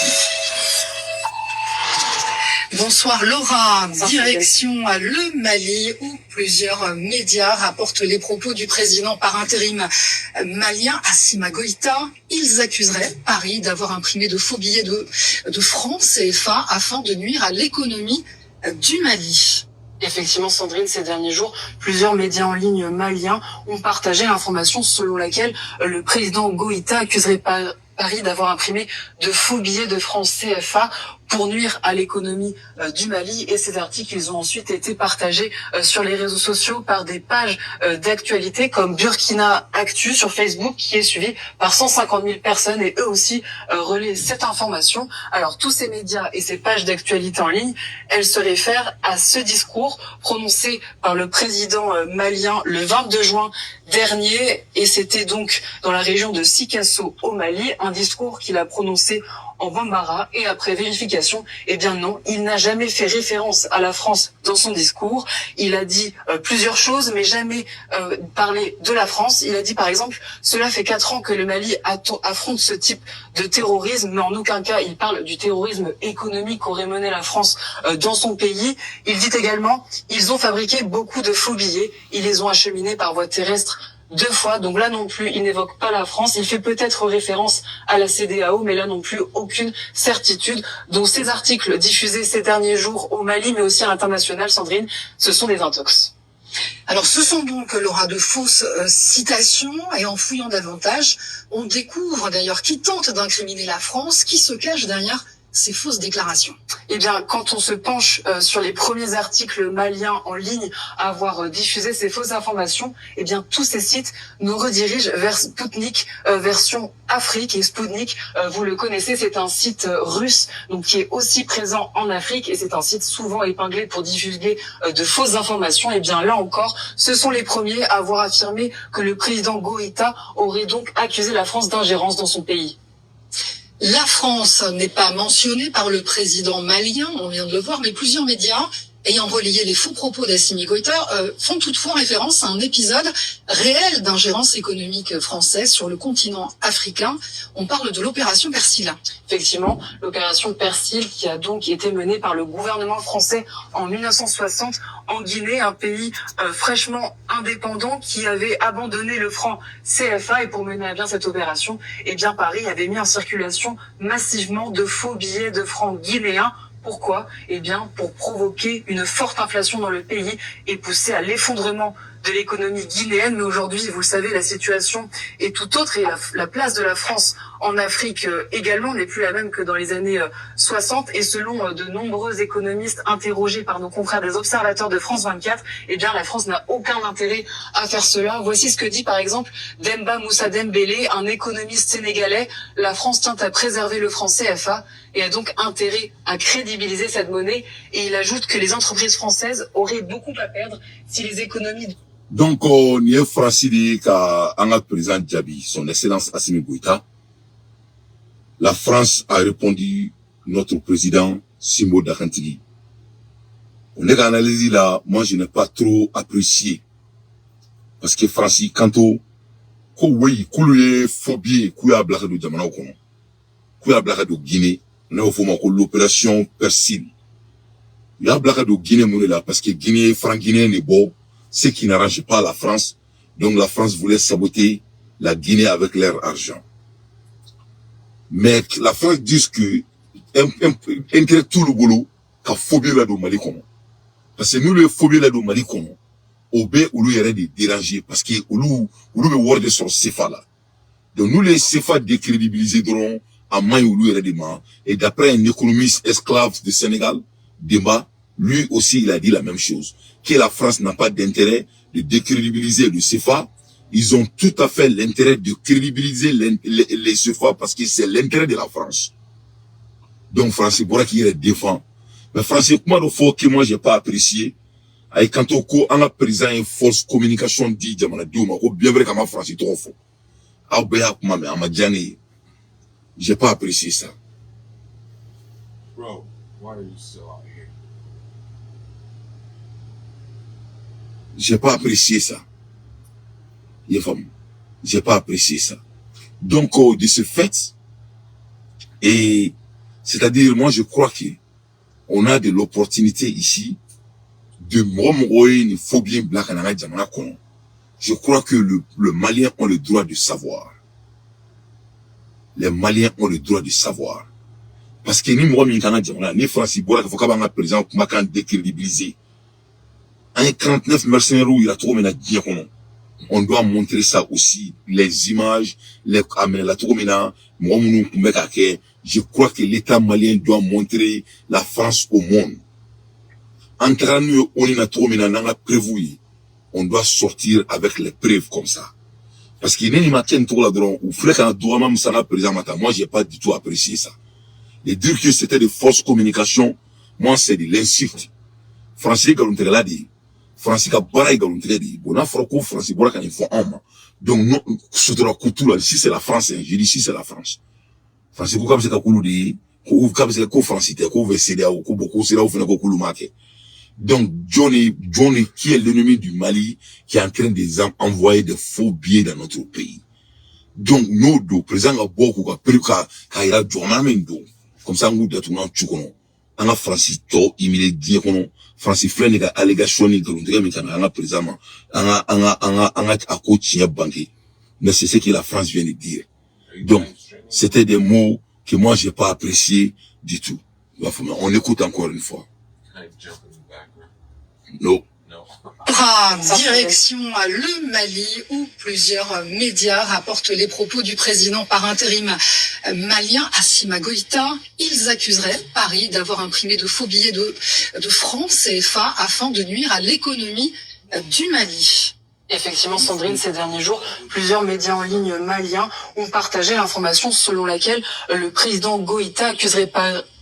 Bonsoir Laura, direction à le Mali où plusieurs médias rapportent les propos du président par intérim malien Assimi Goïta. Ils accuseraient Paris d'avoir imprimé de faux billets de francs CFA afin de nuire à l'économie du Mali. Effectivement, Sandrine, ces derniers jours, plusieurs médias en ligne maliens ont partagé l'information selon laquelle le président Goïta accuserait Paris d'avoir imprimé de faux billets de francs CFA pour nuire à l'économie du Mali. Et ces articles, ils ont ensuite été partagés sur les réseaux sociaux par des pages d'actualité comme Burkina Actu sur Facebook, qui est suivi par 150 000 personnes et eux aussi relaient cette information. Alors tous ces médias et ces pages d'actualité en ligne, elles se réfèrent à ce discours prononcé par le président malien le 22 juin dernier, et c'était donc dans la région de Sikasso au Mali, un discours qu'il a prononcé en Bambara, et après vérification, eh bien non, il n'a jamais fait référence à la France dans son discours. Il a dit plusieurs choses, mais jamais parlé de la France. Il a dit par exemple, cela fait 4 ans que le Mali affronte ce type de terrorisme, mais en aucun cas il parle du terrorisme économique qu'aurait mené la France dans son pays. Il dit également, ils ont fabriqué beaucoup de faux billets, ils les ont acheminés par voie terrestre 2 fois, donc là non plus, il n'évoque pas la France. Il fait peut-être référence à la CEDEAO, mais là non plus, aucune certitude. Donc ces articles diffusés ces derniers jours au Mali, mais aussi à l'international, Sandrine, ce sont des intox. Alors ce sont donc, Laura, de fausses citations, et en fouillant davantage, on découvre d'ailleurs qui tente d'incriminer la France, qui se cache derrière ces fausses déclarations. Eh bien, quand on se penche sur les premiers articles maliens en ligne à avoir diffusé ces fausses informations, eh bien, tous ces sites nous redirigent vers Sputnik version Afrique. Et Sputnik, vous le connaissez, c'est un site russe, donc qui est aussi présent en Afrique, et c'est un site souvent épinglé pour divulguer de fausses informations. Eh bien, là encore, ce sont les premiers à avoir affirmé que le président Goïta aurait donc accusé la France d'ingérence dans son pays. La France n'est pas mentionnée par le président malien, on vient de le voir, mais plusieurs médias ayant relayé les faux propos d'Assimi Goïta font toutefois référence à un épisode réel d'ingérence économique française sur le continent africain. On parle de l'opération Persil. Effectivement, l'opération Persil qui a donc été menée par le gouvernement français en 1960 en Guinée, un pays fraîchement indépendant qui avait abandonné le franc CFA. Et pour mener à bien cette opération, eh bien Paris avait mis en circulation massivement de faux billets de francs guinéens. Pourquoi? Eh bien, pour provoquer une forte inflation dans le pays et pousser à l'effondrement de l'économie guinéenne. Mais aujourd'hui, vous le savez, la situation est tout autre, et la place de la France en Afrique également n'est plus la même que dans les années 60. Et selon de nombreux économistes interrogés par nos confrères des observateurs de France 24, eh bien, la France n'a aucun intérêt à faire cela. Voici ce que dit par exemple Demba Moussa Dembélé, un économiste sénégalais. La France tient à préserver le franc CFA et a donc intérêt à crédibiliser cette monnaie. Et il ajoute que les entreprises françaises auraient beaucoup à perdre si les économies... Donc, on y est francili qu'à un président Djabi, son excellence Assimi Goïta. La France a répondu, notre président Simbo Dakantigi. On est analysé là, moi je n'ai pas trop apprécié. Parce que Francis, quand on, oui, koulouye phobie, kouya blaka do jamana okono. Kouya blaka do Guinée, on a fait l'opération Persil. Il y a blaka do Guinée moune là, parce que Guinée, franc Guinée n'est beau. Ce qui n'arrange pas la France, Donc la France voulait saboter la Guinée avec leur argent. Mais la France dit que intérêt tout le boulot qu'a phobie là de Mali comme. Parce que nous le phobie là de Mali comme. Au bé où il y aurait des dérangés parce que où le word sur CFA là. Donc nous les CFA décrédibilisés diront à main où il y aurait des mains. Et d'après un économiste esclave de Sénégal, Demba, lui aussi il a dit la même chose. Que la France n'a pas d'intérêt de décrédibiliser le CFA. Ils ont tout à fait l'intérêt de crédibiliser les CFA parce que c'est l'intérêt de la France. Donc, Francis Bora qui les défend. Mais Francis, comment il faut que moi j'ai pas apprécié? Et quand on a présent une fausse communication dit, bien vrai qu'à Francis trop faux. J'ai pas apprécié ça. Bro, why are you still out here? J'ai pas apprécié ça. J'ai pas apprécié ça. Donc, de ce fait, et c'est-à-dire, moi, je crois que on a de l'opportunité ici de une phobie black. Je crois que le Malien ont le droit de savoir. Les Maliens ont le droit de savoir. Parce que ni Francis Bora, il faut qu'à présent, comment décrédibiliser. Un 49 mercenaires où il a trop mené on doit montrer ça aussi, les images, les caméras, je crois que l'État malien doit montrer la France au monde. Entre nous, on doit sortir avec les preuves comme ça. Parce qu'il y a une moi, j'ai pas du tout apprécié ça. Et dire que c'était de fausses communications, moi, c'est de l'insulte. Francis Galuntere l'a dit. Francis Kabara Galuntere dit. Bon, on a Francis Bora quand il faut homme. Donc, non, ici c'est la France, hein. Je dis ici c'est la France. Francis Bora, c'est Kakoulou dit. C'est Francis, donc, Johnny, qui est l'ennemi du Mali, qui est en train d'envoyer des faux billets dans notre pays. Donc, nous, le président a beaucoup, comme ça, nous, d'être on a Francis To, immédiat, Francis Flynn, il a allégation, il a présentement, mais c'est ce que la France vient de dire. Donc, c'était des mots que moi, j'ai pas apprécié du tout. On écoute encore une fois. Non. Direction le Mali où plusieurs médias rapportent les propos du président par intérim malien Assimi Goïta. Ils accuseraient Paris d'avoir imprimé de faux billets de francs CFA afin de nuire à l'économie du Mali. Effectivement, Sandrine, ces derniers jours, plusieurs médias en ligne maliens ont partagé l'information selon laquelle le président Goïta accuserait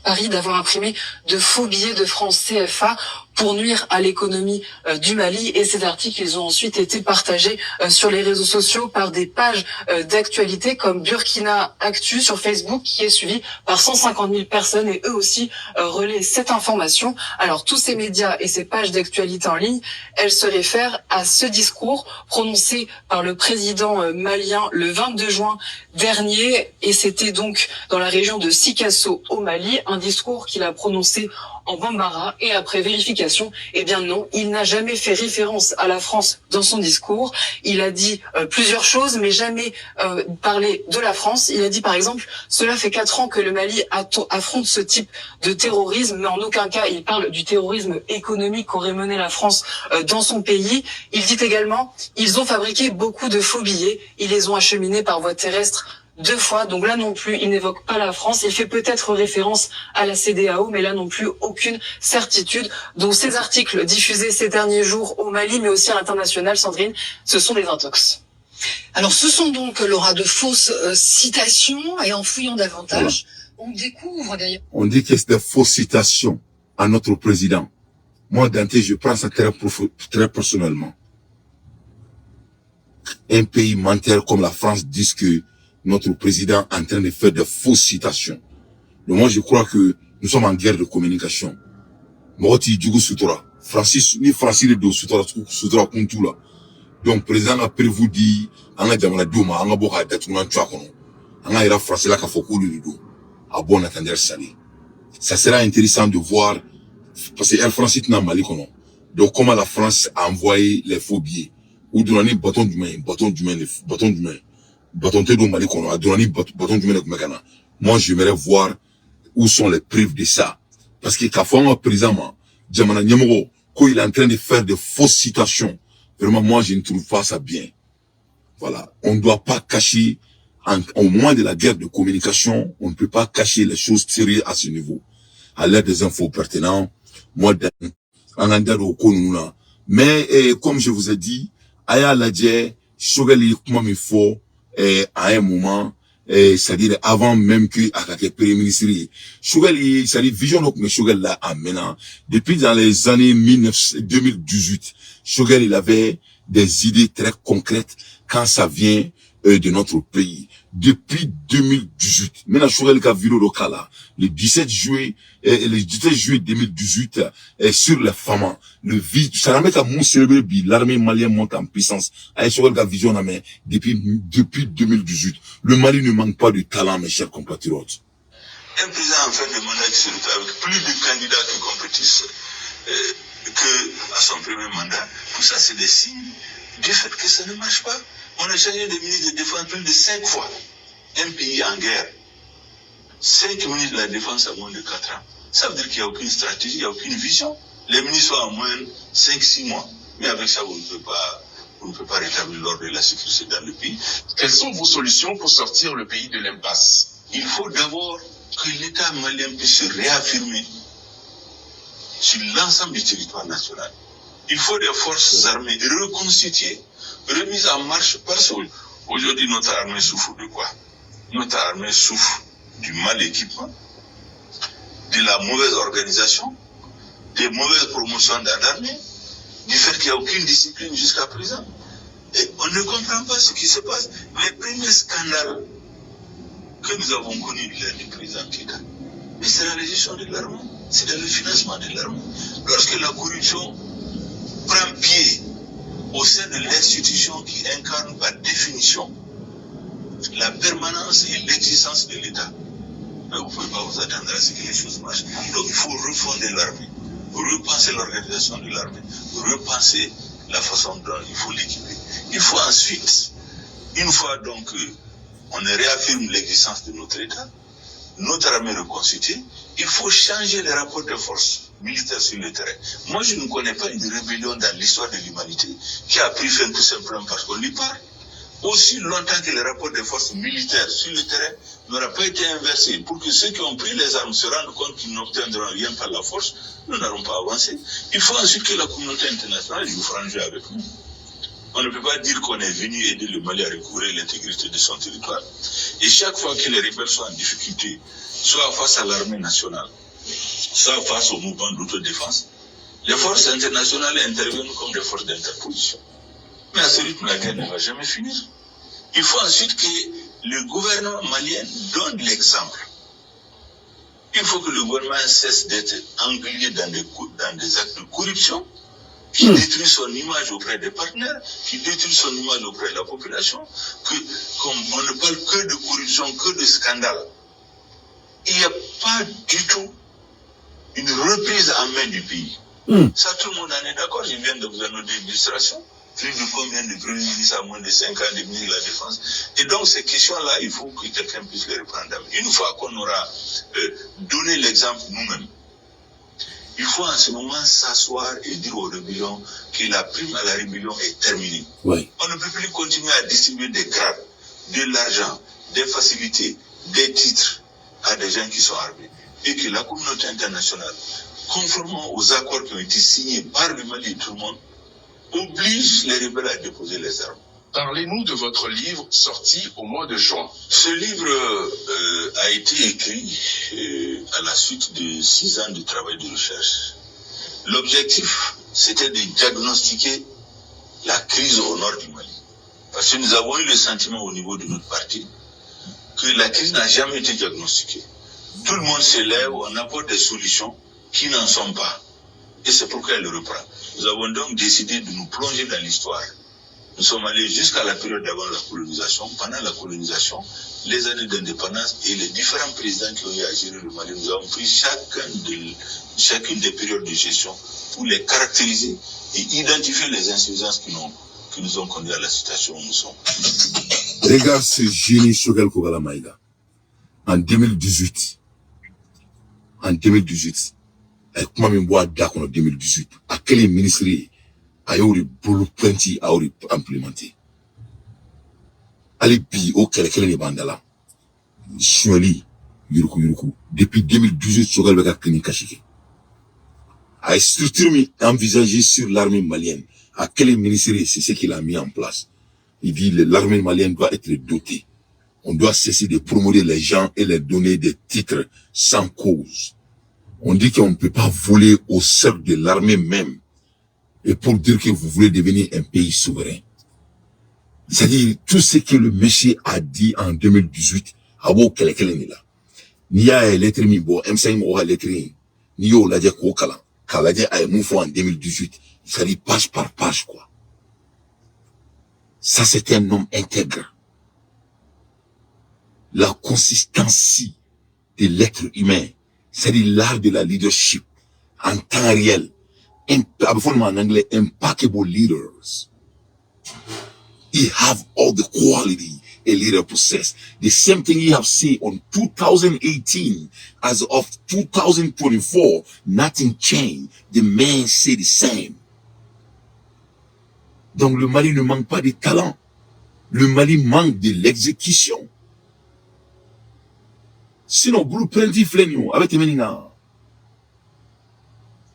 Paris d'avoir imprimé de faux billets de francs CFA pour nuire à l'économie du Mali. Et ces articles, ils ont ensuite été partagés sur les réseaux sociaux par des pages d'actualité comme Burkina Actu sur Facebook, qui est suivi par 150 000 personnes, et eux aussi relaient cette information. Alors tous ces médias et ces pages d'actualité en ligne, elles se réfèrent à ce discours prononcé par le président malien le 22 juin dernier, et c'était donc dans la région de Sikasso au Mali, un discours qu'il a prononcé en Bambara, et après vérification, eh bien non, il n'a jamais fait référence à la France dans son discours. Il a dit plusieurs choses, mais jamais parlé de la France. Il a dit par exemple, cela fait 4 ans que le Mali affronte ce type de terrorisme, mais en aucun cas il parle du terrorisme économique qu'aurait mené la France dans son pays. Il dit également, ils ont fabriqué beaucoup de faux billets, ils les ont acheminés par voie terrestre 2 fois, donc là non plus, il n'évoque pas la France, il fait peut-être référence à la CEDEAO, mais là non plus, aucune certitude. Donc ces articles diffusés ces derniers jours au Mali, mais aussi à l'international, Sandrine, ce sont des intox. Alors ce sont donc, Laura, de fausses citations, et en fouillant davantage, on découvre d'ailleurs... On dit que c'est des fausses citations à notre président. Moi, Dante, je prends ça très personnellement. Un pays menteur comme la France dit que notre président est en train de faire de fausses citations. Donc moi, je crois que nous sommes en guerre de communication. Moroti Djougou Soutora. Francis de Do Soutora Kuntu là. Donc, président a prévu dit, anga jamana douma, anga boka datuna tchakono. Anga ira français là kafokulu lido. A bon attendre salé. Ça sera intéressant de voir, parce que Air France est dans Mali kono. Donc, comment la France a envoyé les faux billets. ou donner bâton d'humain, bâton de Mali qu'on a donné bâton d'humain de Mekana. Moi, j'aimerais voir où sont les preuves de ça. Parce que quand on présentement, Djamana Nyamoro, quand il est en train de faire de fausses citations, vraiment, moi, je ne trouve pas ça bien. Voilà. On ne doit pas cacher, au moins de la guerre de communication, on ne peut pas cacher les choses sérieuses à ce niveau. À l'aide des infos pertinentes, moi, mais, comme je vous ai dit, Aya Ladje, Chogali, comment il faut, à un moment, c'est-à-dire avant même que Akake Premier ministre, Chogali, c'est-à-dire vision donc, mais Chogali là, maintenant, depuis dans les années 2018, Chogali, il avait des idées très concrètes quand ça vient de notre pays. Depuis 2018, maintenant Chogali a vu le local là, le 17 juillet 2018, sur les femmes, le vide, ça n'a même qu'à mon célébrer, l'armée malienne monte en puissance. Avec Chogali a vision là, mais depuis 2018, le Mali ne manque pas de talent, mes chers compatriotes. Un président en fin de mandat avec plus de candidats qui compétissent que à son premier mandat, tout ça c'est des signes du fait que ça ne marche pas. On a changé de ministre de défense plus de 5 fois. Un pays en guerre. 5 ministres de la défense à moins de 4 ans. Ça veut dire qu'il n'y a aucune stratégie, il n'y a aucune vision. Les ministres sont en moins 5-6 mois. Mais avec ça, vous ne pouvez pas rétablir l'ordre et la sécurité dans le pays. Quelles sont vos solutions pour sortir le pays de l'impasse? Il faut d'abord que l'État malien puisse se réaffirmer sur l'ensemble du territoire national. Il faut des forces armées reconstituées, remises en marche, parce qu'aujourd'hui notre armée souffre de quoi? Notre armée souffre du mal équipement, de la mauvaise organisation, des mauvaises promotions dans l'armée, du fait qu'il n'y a aucune discipline jusqu'à présent. Et on ne comprend pas ce qui se passe. Les premiers scandales que nous avons connus du président Keïta, mais c'est dans la gestion de l'armée, c'est dans le financement de l'armée. Lorsque la corruption prend pied au sein de l'institution qui incarne par définition la permanence et l'existence de l'État, vous ne pouvez pas vous attendre à ce que les choses marchent. Donc il faut refonder l'armée, repenser l'organisation de l'armée, repenser la façon dont il faut l'équiper. Il faut ensuite, une fois donc on réaffirme l'existence de notre État, notre armée reconstituée, il faut changer les rapports de force militaires sur le terrain. Moi, je ne connais pas une rébellion dans l'histoire de l'humanité qui a pris fin tout simplement parce qu'on lui parle. Aussi longtemps que les rapports de force militaires sur le terrain n'aura pas été inversés pour que ceux qui ont pris les armes se rendent compte qu'ils n'obtiendront rien par la force, nous n'allons pas avancer. Il faut ensuite que la communauté internationale joue franc jeu avec nous. On ne peut pas dire qu'on est venu aider le Mali à recouvrer l'intégrité de son territoire. Et chaque fois que les rebelles sont en difficulté, soit face à l'armée nationale, soit face au mouvement d'autodéfense, les forces internationales interviennent comme des forces d'interposition. Mais à ce rythme, la guerre ne va jamais finir. Il faut ensuite que le gouvernement malien donne l'exemple. Il faut que le gouvernement cesse d'être englué dans des actes de corruption, qui détruit son image auprès des partenaires, qui détruit son image auprès de la population, comme on ne parle que de corruption, que de scandale. Il n'y a pas du tout une reprise en main du pays. Ça, tout le monde en est d'accord. Je viens de vous en donner des illustrations. Plus de combien de premiers ministres à moins de 5 ans de ministre de la Défense. Et donc, ces questions-là, il faut que quelqu'un puisse les reprendre. Une fois qu'on aura donné l'exemple nous-mêmes, il faut en ce moment s'asseoir et dire aux rébellions que la prime à la rébellion est terminée. Oui. On ne peut plus continuer à distribuer des grades, de l'argent, des facilités, des titres à des gens qui sont armés. Et que la communauté internationale, conformément aux accords qui ont été signés par le Mali et tout le monde, oblige les rebelles à déposer les armes. Parlez-nous de votre livre sorti au mois de juin. Ce livre a été écrit à la suite de 6 ans de travail de recherche. L'objectif, c'était de diagnostiquer la crise au nord du Mali. Parce que nous avons eu le sentiment au niveau de notre parti que la crise n'a jamais été diagnostiquée. Tout le monde se lève, on apporte des solutions qui n'en sont pas. Et c'est pourquoi elle le reprend. Nous avons donc décidé de nous plonger dans l'histoire. Nous sommes allés jusqu'à la période d'avant la colonisation. Pendant la colonisation, les années d'indépendance et les différents présidents qui ont eu à gérer le Mali, nous avons pris chacune des périodes de gestion pour les caractériser et identifier les insuffisances qui nous ont conduits à la situation où nous sommes. Regarde ce génie Choguel Kogala Maïga. En 2018, avec moi même bois d'accord en 2018, à quel ministre a eu le blueprint a eu implémenté. Allez bi au quel les bandala. Chuali yuruku. Depuis 2018, Choguel Beka Kini Kashike. A structuré envisagé sur l'armée malienne. À quel ministre c'est ce qu'il a mis en place. Il dit que l'armée malienne doit être dotée. On doit cesser de promouvoir les gens et leur donner des titres sans cause. On dit qu'on ne peut pas voler au cercle de l'armée même. Et pour dire que vous voulez devenir un pays souverain. C'est-à-dire, tout ce que le monsieur a dit en 2018, à vous, quel est là. Ni ya lettre mi bo, M5 mo lettre ni yo la dia ko kala. Kala dia ay mon en 2018. Ça dit page par page, quoi. Ça, c'est un homme intègre. La consistance de l'être humain, c'est-à-dire l'art de la leadership, en temps réel, en anglais, impeccable leaders. He have all the quality a leader possess. The same thing you have seen on 2018, as of 2024, nothing changed. The man say the same. Donc le Mali ne manque pas de talent. Le Mali manque de l'exécution. Sinon, blueprint flenio avec temeninga.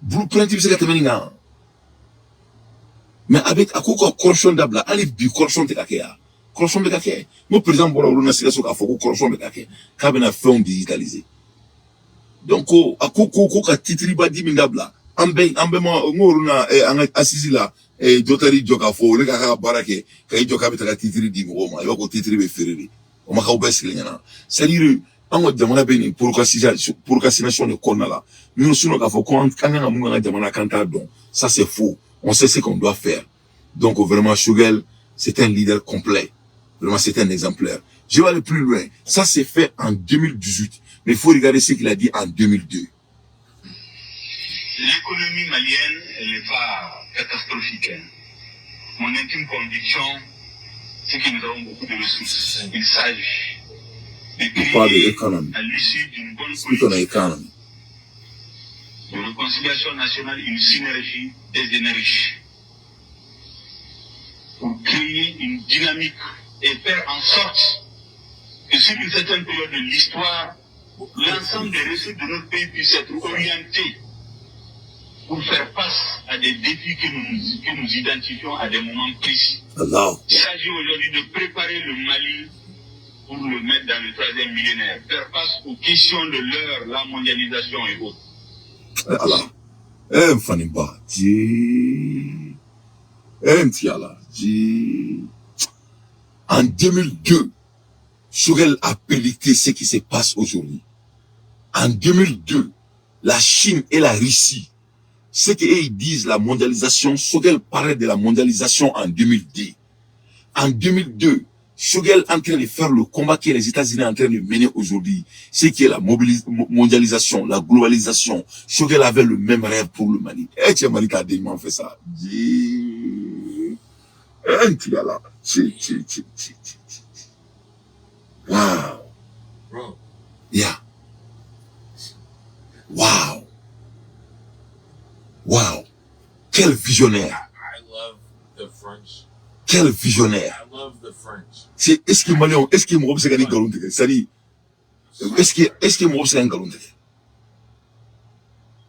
Blueprint c'est temeninga. Mais avec akoko corruption d'abla, allez bi corruption te kakea. Corruption de kakea. Moi président bola on a sila soka foko corruption de kakea. Kabena fait digitalisé. Donc akoko ka titri ba di mindabla. Ambe mo ngoruna assisi là. Et d'autres joka fo le kaka barake kay joka betaka titri di ngoma yoko titri be feriri o maka obesile nyana c'est-à-dire ango jamana beni pour cassination de konala nous suno ka fo ko kanga munga jamana kanta don ça c'est faux on sait ce qu'on doit faire donc vraiment Choguel c'est un leader complet vraiment c'est un exemplaire je vais aller plus loin ça c'est fait en 2018 mais il faut regarder ce qu'il a dit en 2002. L'économie malienne, elle n'est pas catastrophique. Mon intime conviction, c'est que nous avons beaucoup de ressources. Il s'agit de créer, à l'issue d'une bonne politique de réconciliation nationale, une synergie des énergies pour créer une dynamique et faire en sorte que sur une certaine période de l'histoire, l'ensemble des ressources de notre pays puissent être orientées pour faire face à des défis que nous identifions à des moments précis. Allah. Il s'agit aujourd'hui de préparer le Mali pour le mettre dans le 3e millénaire, faire face aux questions de l'heure, la mondialisation et autres. Allah. Fanimba, en 2002, Choguel a pédicté ce qui se passe aujourd'hui. En 2002, la Chine et la Russie, ce qu'ils disent, la mondialisation, Choguel parlait de la mondialisation en 2002. En 2002, Choguel est en train de faire le combat que les États-Unis sont en train de mener aujourd'hui. C'est qui est la mondialisation, la globalisation. Choguel avait le même rêve pour le Mali. Et tu Mali qui a dément fait ça. Wow. Bro. Yeah. Wow. Wow. Quel visionnaire. I love the French. Quel visionnaire. I love the French. C'est, est-ce que Malion, est-ce que Mourob s'est gagné galon de c'est-à-dire, est-ce que Mourob s'est gagné galon de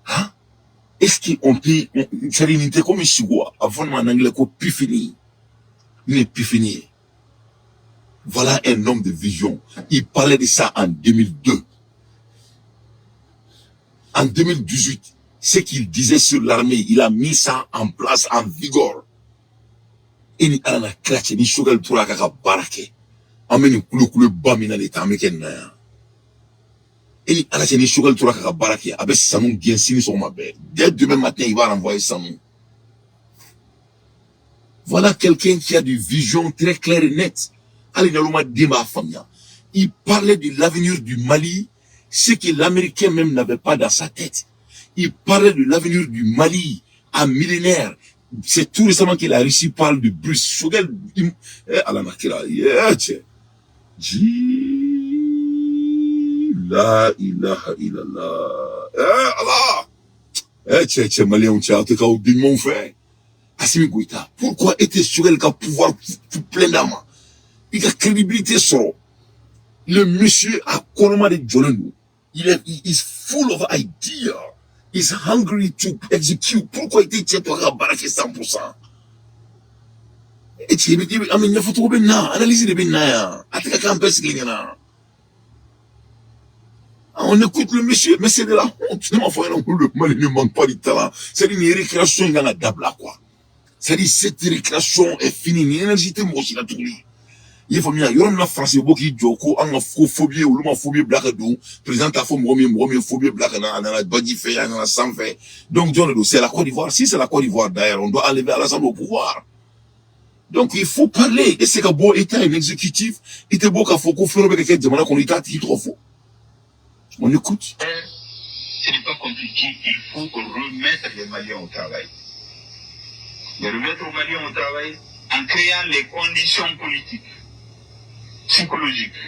hein? Est-ce qu'on peut, c'est-à-dire, il était comme un chigoua, avant en anglais, qu'on peut finir. Il n'est plus fini. Voilà un homme de vision. Il parlait de ça en 2002. En 2018, ce qu'il disait sur l'armée, il a mis ça en place, en vigueur. Et il a craché, il Choguel pour la barake. Ameni kulu bamina de tameken na. Et il a craché, il Choguel pour la barake. Avec Sanou bien signé sur ma belle. Dès demain matin, il va renvoyer Sanou. Voilà quelqu'un qui a des visions très claires et nettes. Il parlait de l'avenir du Mali, ce que l'Américain même n'avait pas dans sa tête. Il parlait de l'avenir du Mali, un millénaire, C'est tout récemment que la Russie parle de Bruce Shogel. La ilaha illallah. Allah. Malien, on tient à te caler du mon frère. Assimi Goïta, pourquoi était Shogel qui a pouvoir pour plein d'âmes? Il a crédibilité sur le monsieur a complètement de Jolene. Il is full of ideas. He's hungry to execute. Pourquoi il était baraqué 100%? Et tu dis, ah, mais il faut trouver na, analyser les bénins. Attaque un peu ce qu'il y a. On écoute le monsieur, mais c'est de la honte. Le mal ne manque pas de talent. C'est une récréation, il y a un dabla, quoi. C'est-à-dire, cette récréation est finie. L'énergie est moche, il a tout dit. Il faut mieux, il y a une phrase, qui joko, en phobie, ou l'homme phobie black d'où, présente la phobie black, dans la body fait, dans la sang fait. Donc, c'est la Côte d'Ivoire. Si c'est la Côte d'Ivoire, d'ailleurs, on doit enlever l'Assemblée au pouvoir. Donc, il faut parler. Et c'est qu'un beau État, un exécutif, il était beau qu'à faut qu'on fasse quelqu'un de qu'on est qui trop faux. On écoute. Ce n'est pas compliqué. Il faut remettre les Maliens au travail. Les remettre aux Maliens au travail en créant les conditions politiques, psychologiques,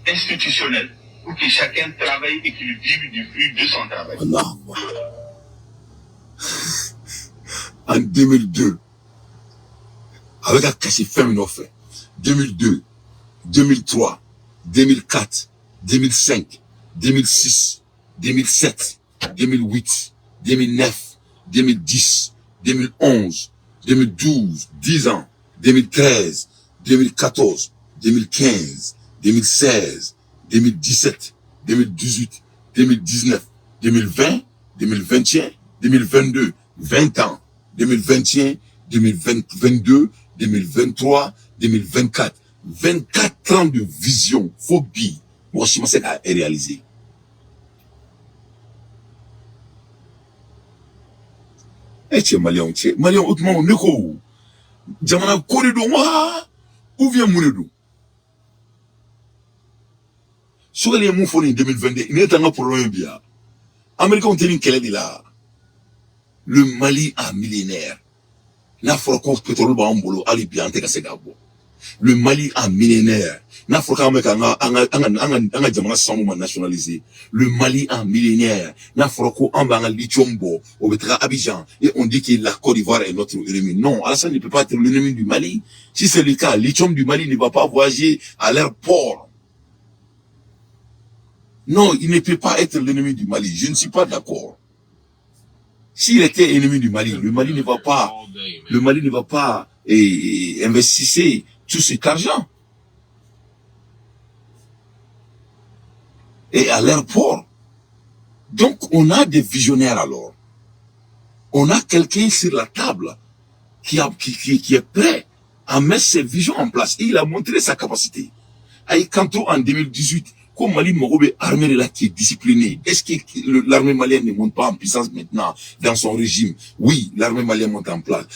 institutionnelles, pour que chacun travaille et qu'il vive du fruit de son travail. Allah. En 2002, avec un cachet féminin fait, 2002, 2003, 2004, 2005, 2006, 2007, 2008, 2009, 2010, 2011, 2012, 10 ans, 2013, 2014, 2015, 2016, 2017, 2018, 2019, 2020, 2021, 2022, 20 ans, 2021, 2022, 2023, 2024, 24 ans de vision, phobie, moi je pense à réaliser. Et tu es malien, autrement, on est quoi? Jamana corridor, où vient mon sur les mots en 2022, il est un problème bien. Américain, on tient quelle est là? Le Mali a millénaire. La fois pétrole ba ambolo ali bien te kasegabo. Le Mali a millénaire. Na fois anga jamana samu nationalisé. Le Mali a millénaire. Na fois anga lithiumbo au betra Abidjan et on dit que la Côte d'Ivoire est notre ennemi. Non, Alassane ne peut pas être l'ennemi du Mali. Si c'est le cas, lithium du Mali ne va pas voyager à l'aéroport. Non, il ne peut pas être l'ennemi du Mali. Je ne suis pas d'accord. S'il était ennemi du Mali, le Mali ne va pas investir tout cet argent. Et à l'aéroport. Donc, on a des visionnaires alors. On a quelqu'un sur la table qui est prêt à mettre ses visions en place. Et il a montré sa capacité. Aïkanto en 2018, comme Mali Morobe, armée là qui est disciplinée, est-ce que l'armée malienne ne monte pas en puissance maintenant dans son régime? Oui, l'armée malienne monte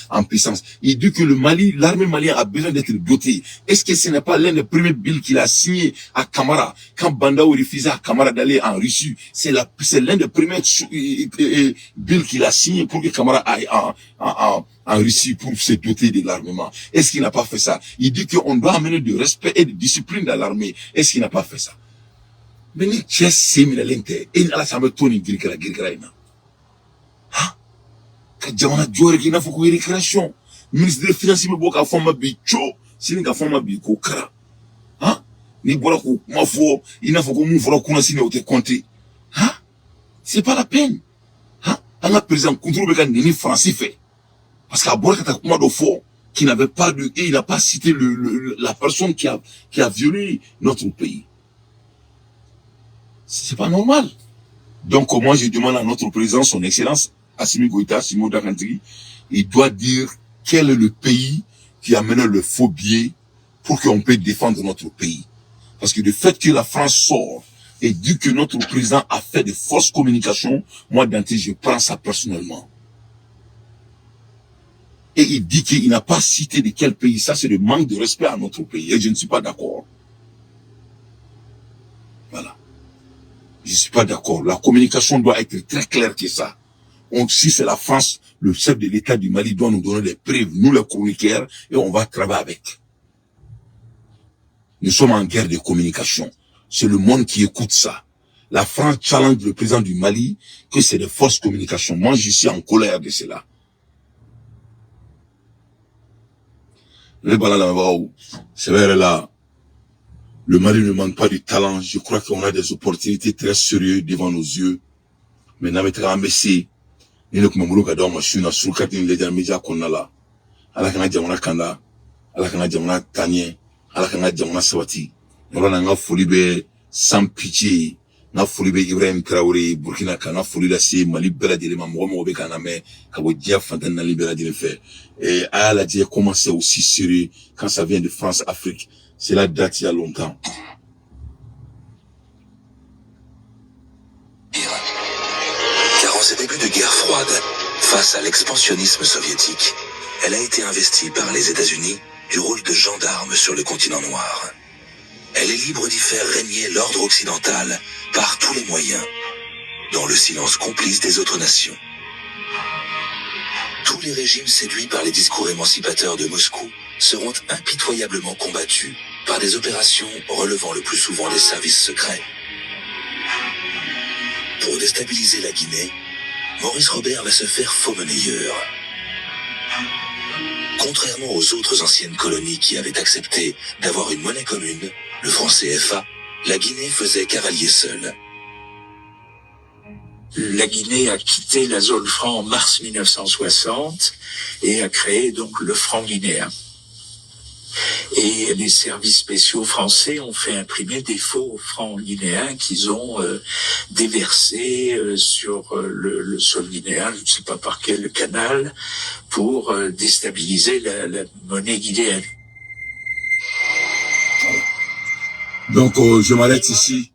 en puissance. Il dit que l'armée malienne a besoin d'être dotée. Est-ce que ce n'est pas l'un des premiers bills qu'il a signé à Camara, quand Bandao refusait à Camara d'aller en Russie? C'est l'un des premiers bills qu'il a signé pour que Camara aille en Russie pour se doter de l'armement. Est-ce qu'il n'a pas fait ça? Il dit qu'on doit amener du respect et de discipline dans l'armée. Est-ce qu'il n'a pas fait ça? Mais ni chess séminalente et ala sabe toni girikara ina ha ka jamana jore ki na fuko récréation ministre des finances me boka foma bi cho sini ka foma bi ko kara ha ni bola ko mafo ina fuko mu fora kuna sini o te compter ha c'est pas la peine ha anga président contrôle ka ni français fait parce qu'à bola ka kuma do fo qui n'avait pas de et il n'a pas cité la personne qui a violé notre pays. C'est pas normal. Donc, moi, je demande à notre président, son excellence, Assimi Goïta, Simon Dakantri, il doit dire quel est le pays qui a mené le faux billet pour qu'on puisse défendre notre pays. Parce que le fait que la France sort et dit que notre président a fait de fausses communications, moi, Dante, je prends ça personnellement. Et il dit qu'il n'a pas cité de quel pays. Ça, c'est le manque de respect à notre pays. Et je ne suis pas d'accord. Voilà. Je ne suis pas d'accord. La communication doit être très claire que ça. Si c'est la France, le chef de l'État du Mali doit nous donner des preuves, nous les chroniqueurs, et on va travailler avec. Nous sommes en guerre de communication. C'est le monde qui écoute ça. La France challenge le président du Mali que c'est des fausses communications. Moi, je suis en colère de cela. C'est vrai là. Le Mali ne manque pas de talent. Je crois qu'on a des opportunités très sérieuses devant nos yeux. Mais n'a pas ambassadé. Ni le kumamulu kadao machine sur katini les médias qu'on a là. Ala kana jamana kanda, ala kana jamana tanye, ala kana jamana sawati. Yoro na nga foli be sans pitié. Nga foli be Ibrahim Traoré Burkina kana foli la si Mali bela dile ma mo be kana me kabo dia fantan na libera dile fait. Et à la dire comment c'est aussi sérieux quand ça vient de France Afrique. C'est la date il y a longtemps. Car en ces débuts de guerre froide, face à l'expansionnisme soviétique, elle a été investie par les États-Unis du rôle de gendarme sur le continent noir. Elle est libre d'y faire régner l'ordre occidental par tous les moyens, dans le silence complice des autres nations. Tous les régimes séduits par les discours émancipateurs de Moscou seront impitoyablement combattus par des opérations relevant le plus souvent des services secrets. Pour déstabiliser la Guinée, Maurice Robert va se faire faux monnayeur. Contrairement aux autres anciennes colonies qui avaient accepté d'avoir une monnaie commune, le franc CFA, la Guinée faisait cavalier seul. La Guinée a quitté la zone franc en mars 1960 et a créé donc le franc guinéen. Et les services spéciaux français ont fait imprimer des faux francs guinéens qu'ils ont déversés sur le sol guinéen, je ne sais pas par quel canal, pour déstabiliser la monnaie guinéenne. Donc, je m'arrête ici.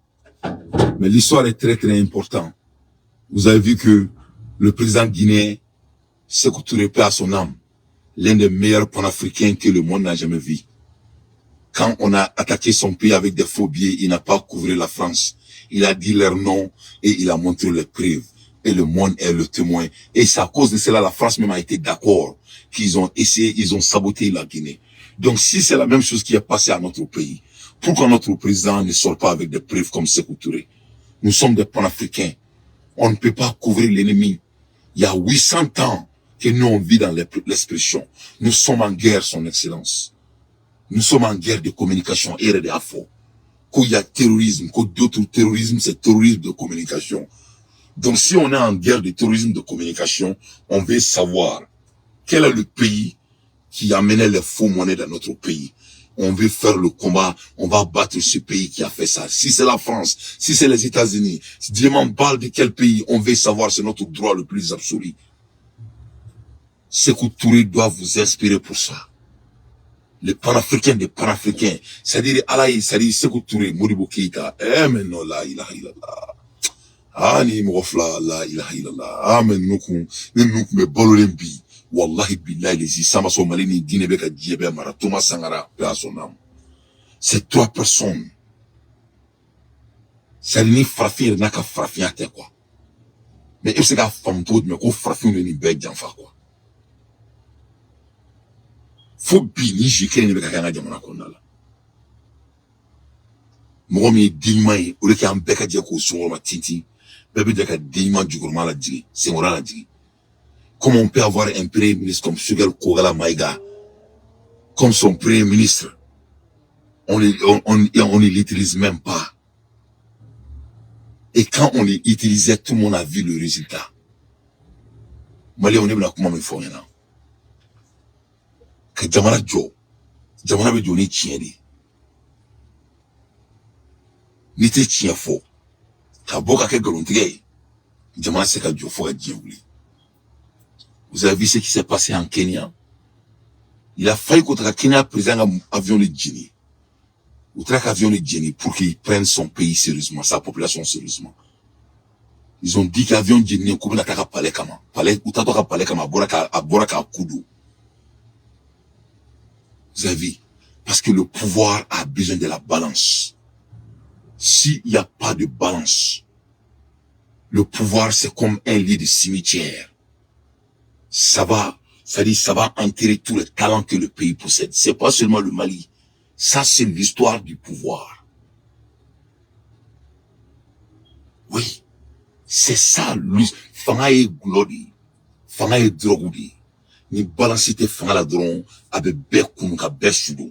Mais l'histoire est très très importante. Vous avez vu que le président guinéen, Sékou Touré, paix à son âme, l'un des meilleurs panafricains que le monde n'a jamais vu. Quand on a attaqué son pays avec des faux billets, il n'a pas couvert la France. Il a dit leur nom et il a montré les preuves. Et le monde est le témoin. Et c'est à cause de cela, la France même a été d'accord qu'ils ont essayé, ils ont saboté la Guinée. Donc si c'est la même chose qui est passée à notre pays, pourquoi notre président ne sort pas avec des preuves comme Sékou Touré? Nous sommes des panafricains. On ne peut pas couvrir l'ennemi. Il y a 800 ans que nous on vit dans l'expression. Nous sommes en guerre, son excellence. Nous sommes en guerre de communication et de affaires. Quand il y a terrorisme, quand d'autres terrorisme, c'est terrorisme de communication. Donc si on est en guerre de terrorisme de communication, on veut savoir quel est le pays qui amenait les faux monnaies dans notre pays. On veut faire le combat, on va battre ce pays qui a fait ça. Si c'est la France, si c'est les États-Unis, si Dieu m'en parle de quel pays, on veut savoir, c'est notre droit le plus absolu. Sékou Touré doit vous inspirer pour ça. Les panafricains des panafricains, c'est-à-dire Allah, c'est-à-dire Sékou Touré, Modibo Keïta, mais non, la ilaha illallah. Ah, ni m'ofla, la ilaha illallah. Ah, mais nous, me bololembi. Wallahi billahi les Isama Somalini Guinée-Beka Djebe Mara Thomas Sangara paix à son âme. Ces trois personnes, c'est ni frafir n'a qu'à frafir quoi. Mais il s'est qu'à femme tout mais qu'on frafir ni bête d'enfant quoi. Faut bini jiké ni beka kanga jamana konala. Momi dimai ou le qui en beka djeko sur ma tinti, bébé djeka dimai du gourmand la djigi, c'est mora la djigi. Comment on peut avoir un premier ministre comme Sugar Kogala Maïga, comme son premier ministre, on ne l'utilise même pas. Et quand on les utilisait, tout le monde a vu le résultat. Mali on est là comment il faut rien. Que Jamana Joe, Jamana veut donner tien dit. N'était tien faux. T'as beau qu'à quel galontier, Jamana c'est qu'à Joe faut être bien oublié. Vous avez vu ce qui s'est passé en Kenya? Il a failli contre le Kenya présent avion de Djini. Ou traque avion de Djini pour qu'il prenne son pays sérieusement, sa population sérieusement. Ils ont dit qu'avion de Djini, on n'a pas parlé comme palais, ou t'as pas parlé comme à Boraka Koudou. Vous avez vu? Parce que le pouvoir a besoin de la balance. S'il n'y a pas de balance, Le pouvoir, c'est comme un lit de cimetière. Ça va enterrer tous les talents que le pays possède. C'est pas seulement le Mali. Ça, c'est l'histoire du pouvoir. Oui. C'est ça, fanga ye glori. Fanga ye drogoudi. Ni balancer tes fanga la dron, avec bekun ka beshudo.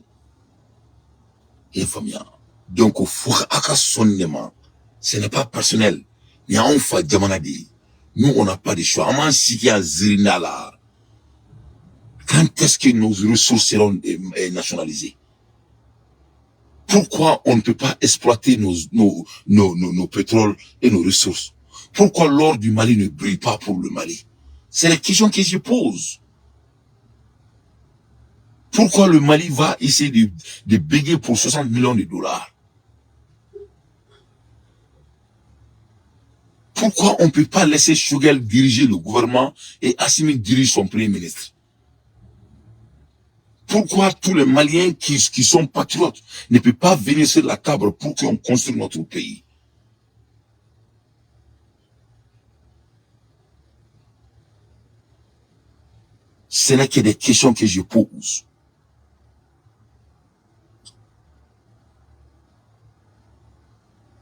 Et famia. Donc, au four aka sonnement, ce n'est pas personnel. Ni a on fa jamanadi. Nous, on n'a pas de choix. Aman siki a zirina là. Quand est-ce que nos ressources seront nationalisées? Pourquoi on ne peut pas exploiter nos pétroles et nos ressources? Pourquoi l'or du Mali ne brille pas pour le Mali? C'est la question que je pose. Pourquoi le Mali va essayer de bégayer pour 60 millions de dollars? Pourquoi on ne peut pas laisser Choguel diriger le gouvernement et Assimi dirige son premier ministre? Pourquoi tous les Maliens qui sont patriotes ne peuvent pas venir sur la table pour qu'on construise notre pays? Ce n'est que des questions que je pose.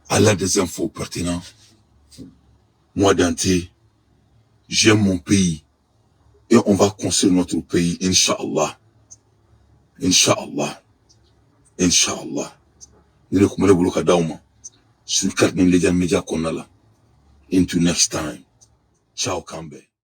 À l'aide des infos pertinentes, moi Danté, j'aime mon pays et on va construire notre pays, Inch'Allah. Inch'Allah. Inch'Allah. Nile kumele buluka dauma. Sur carte media qu'on a là. Until next time. Ciao Kambe.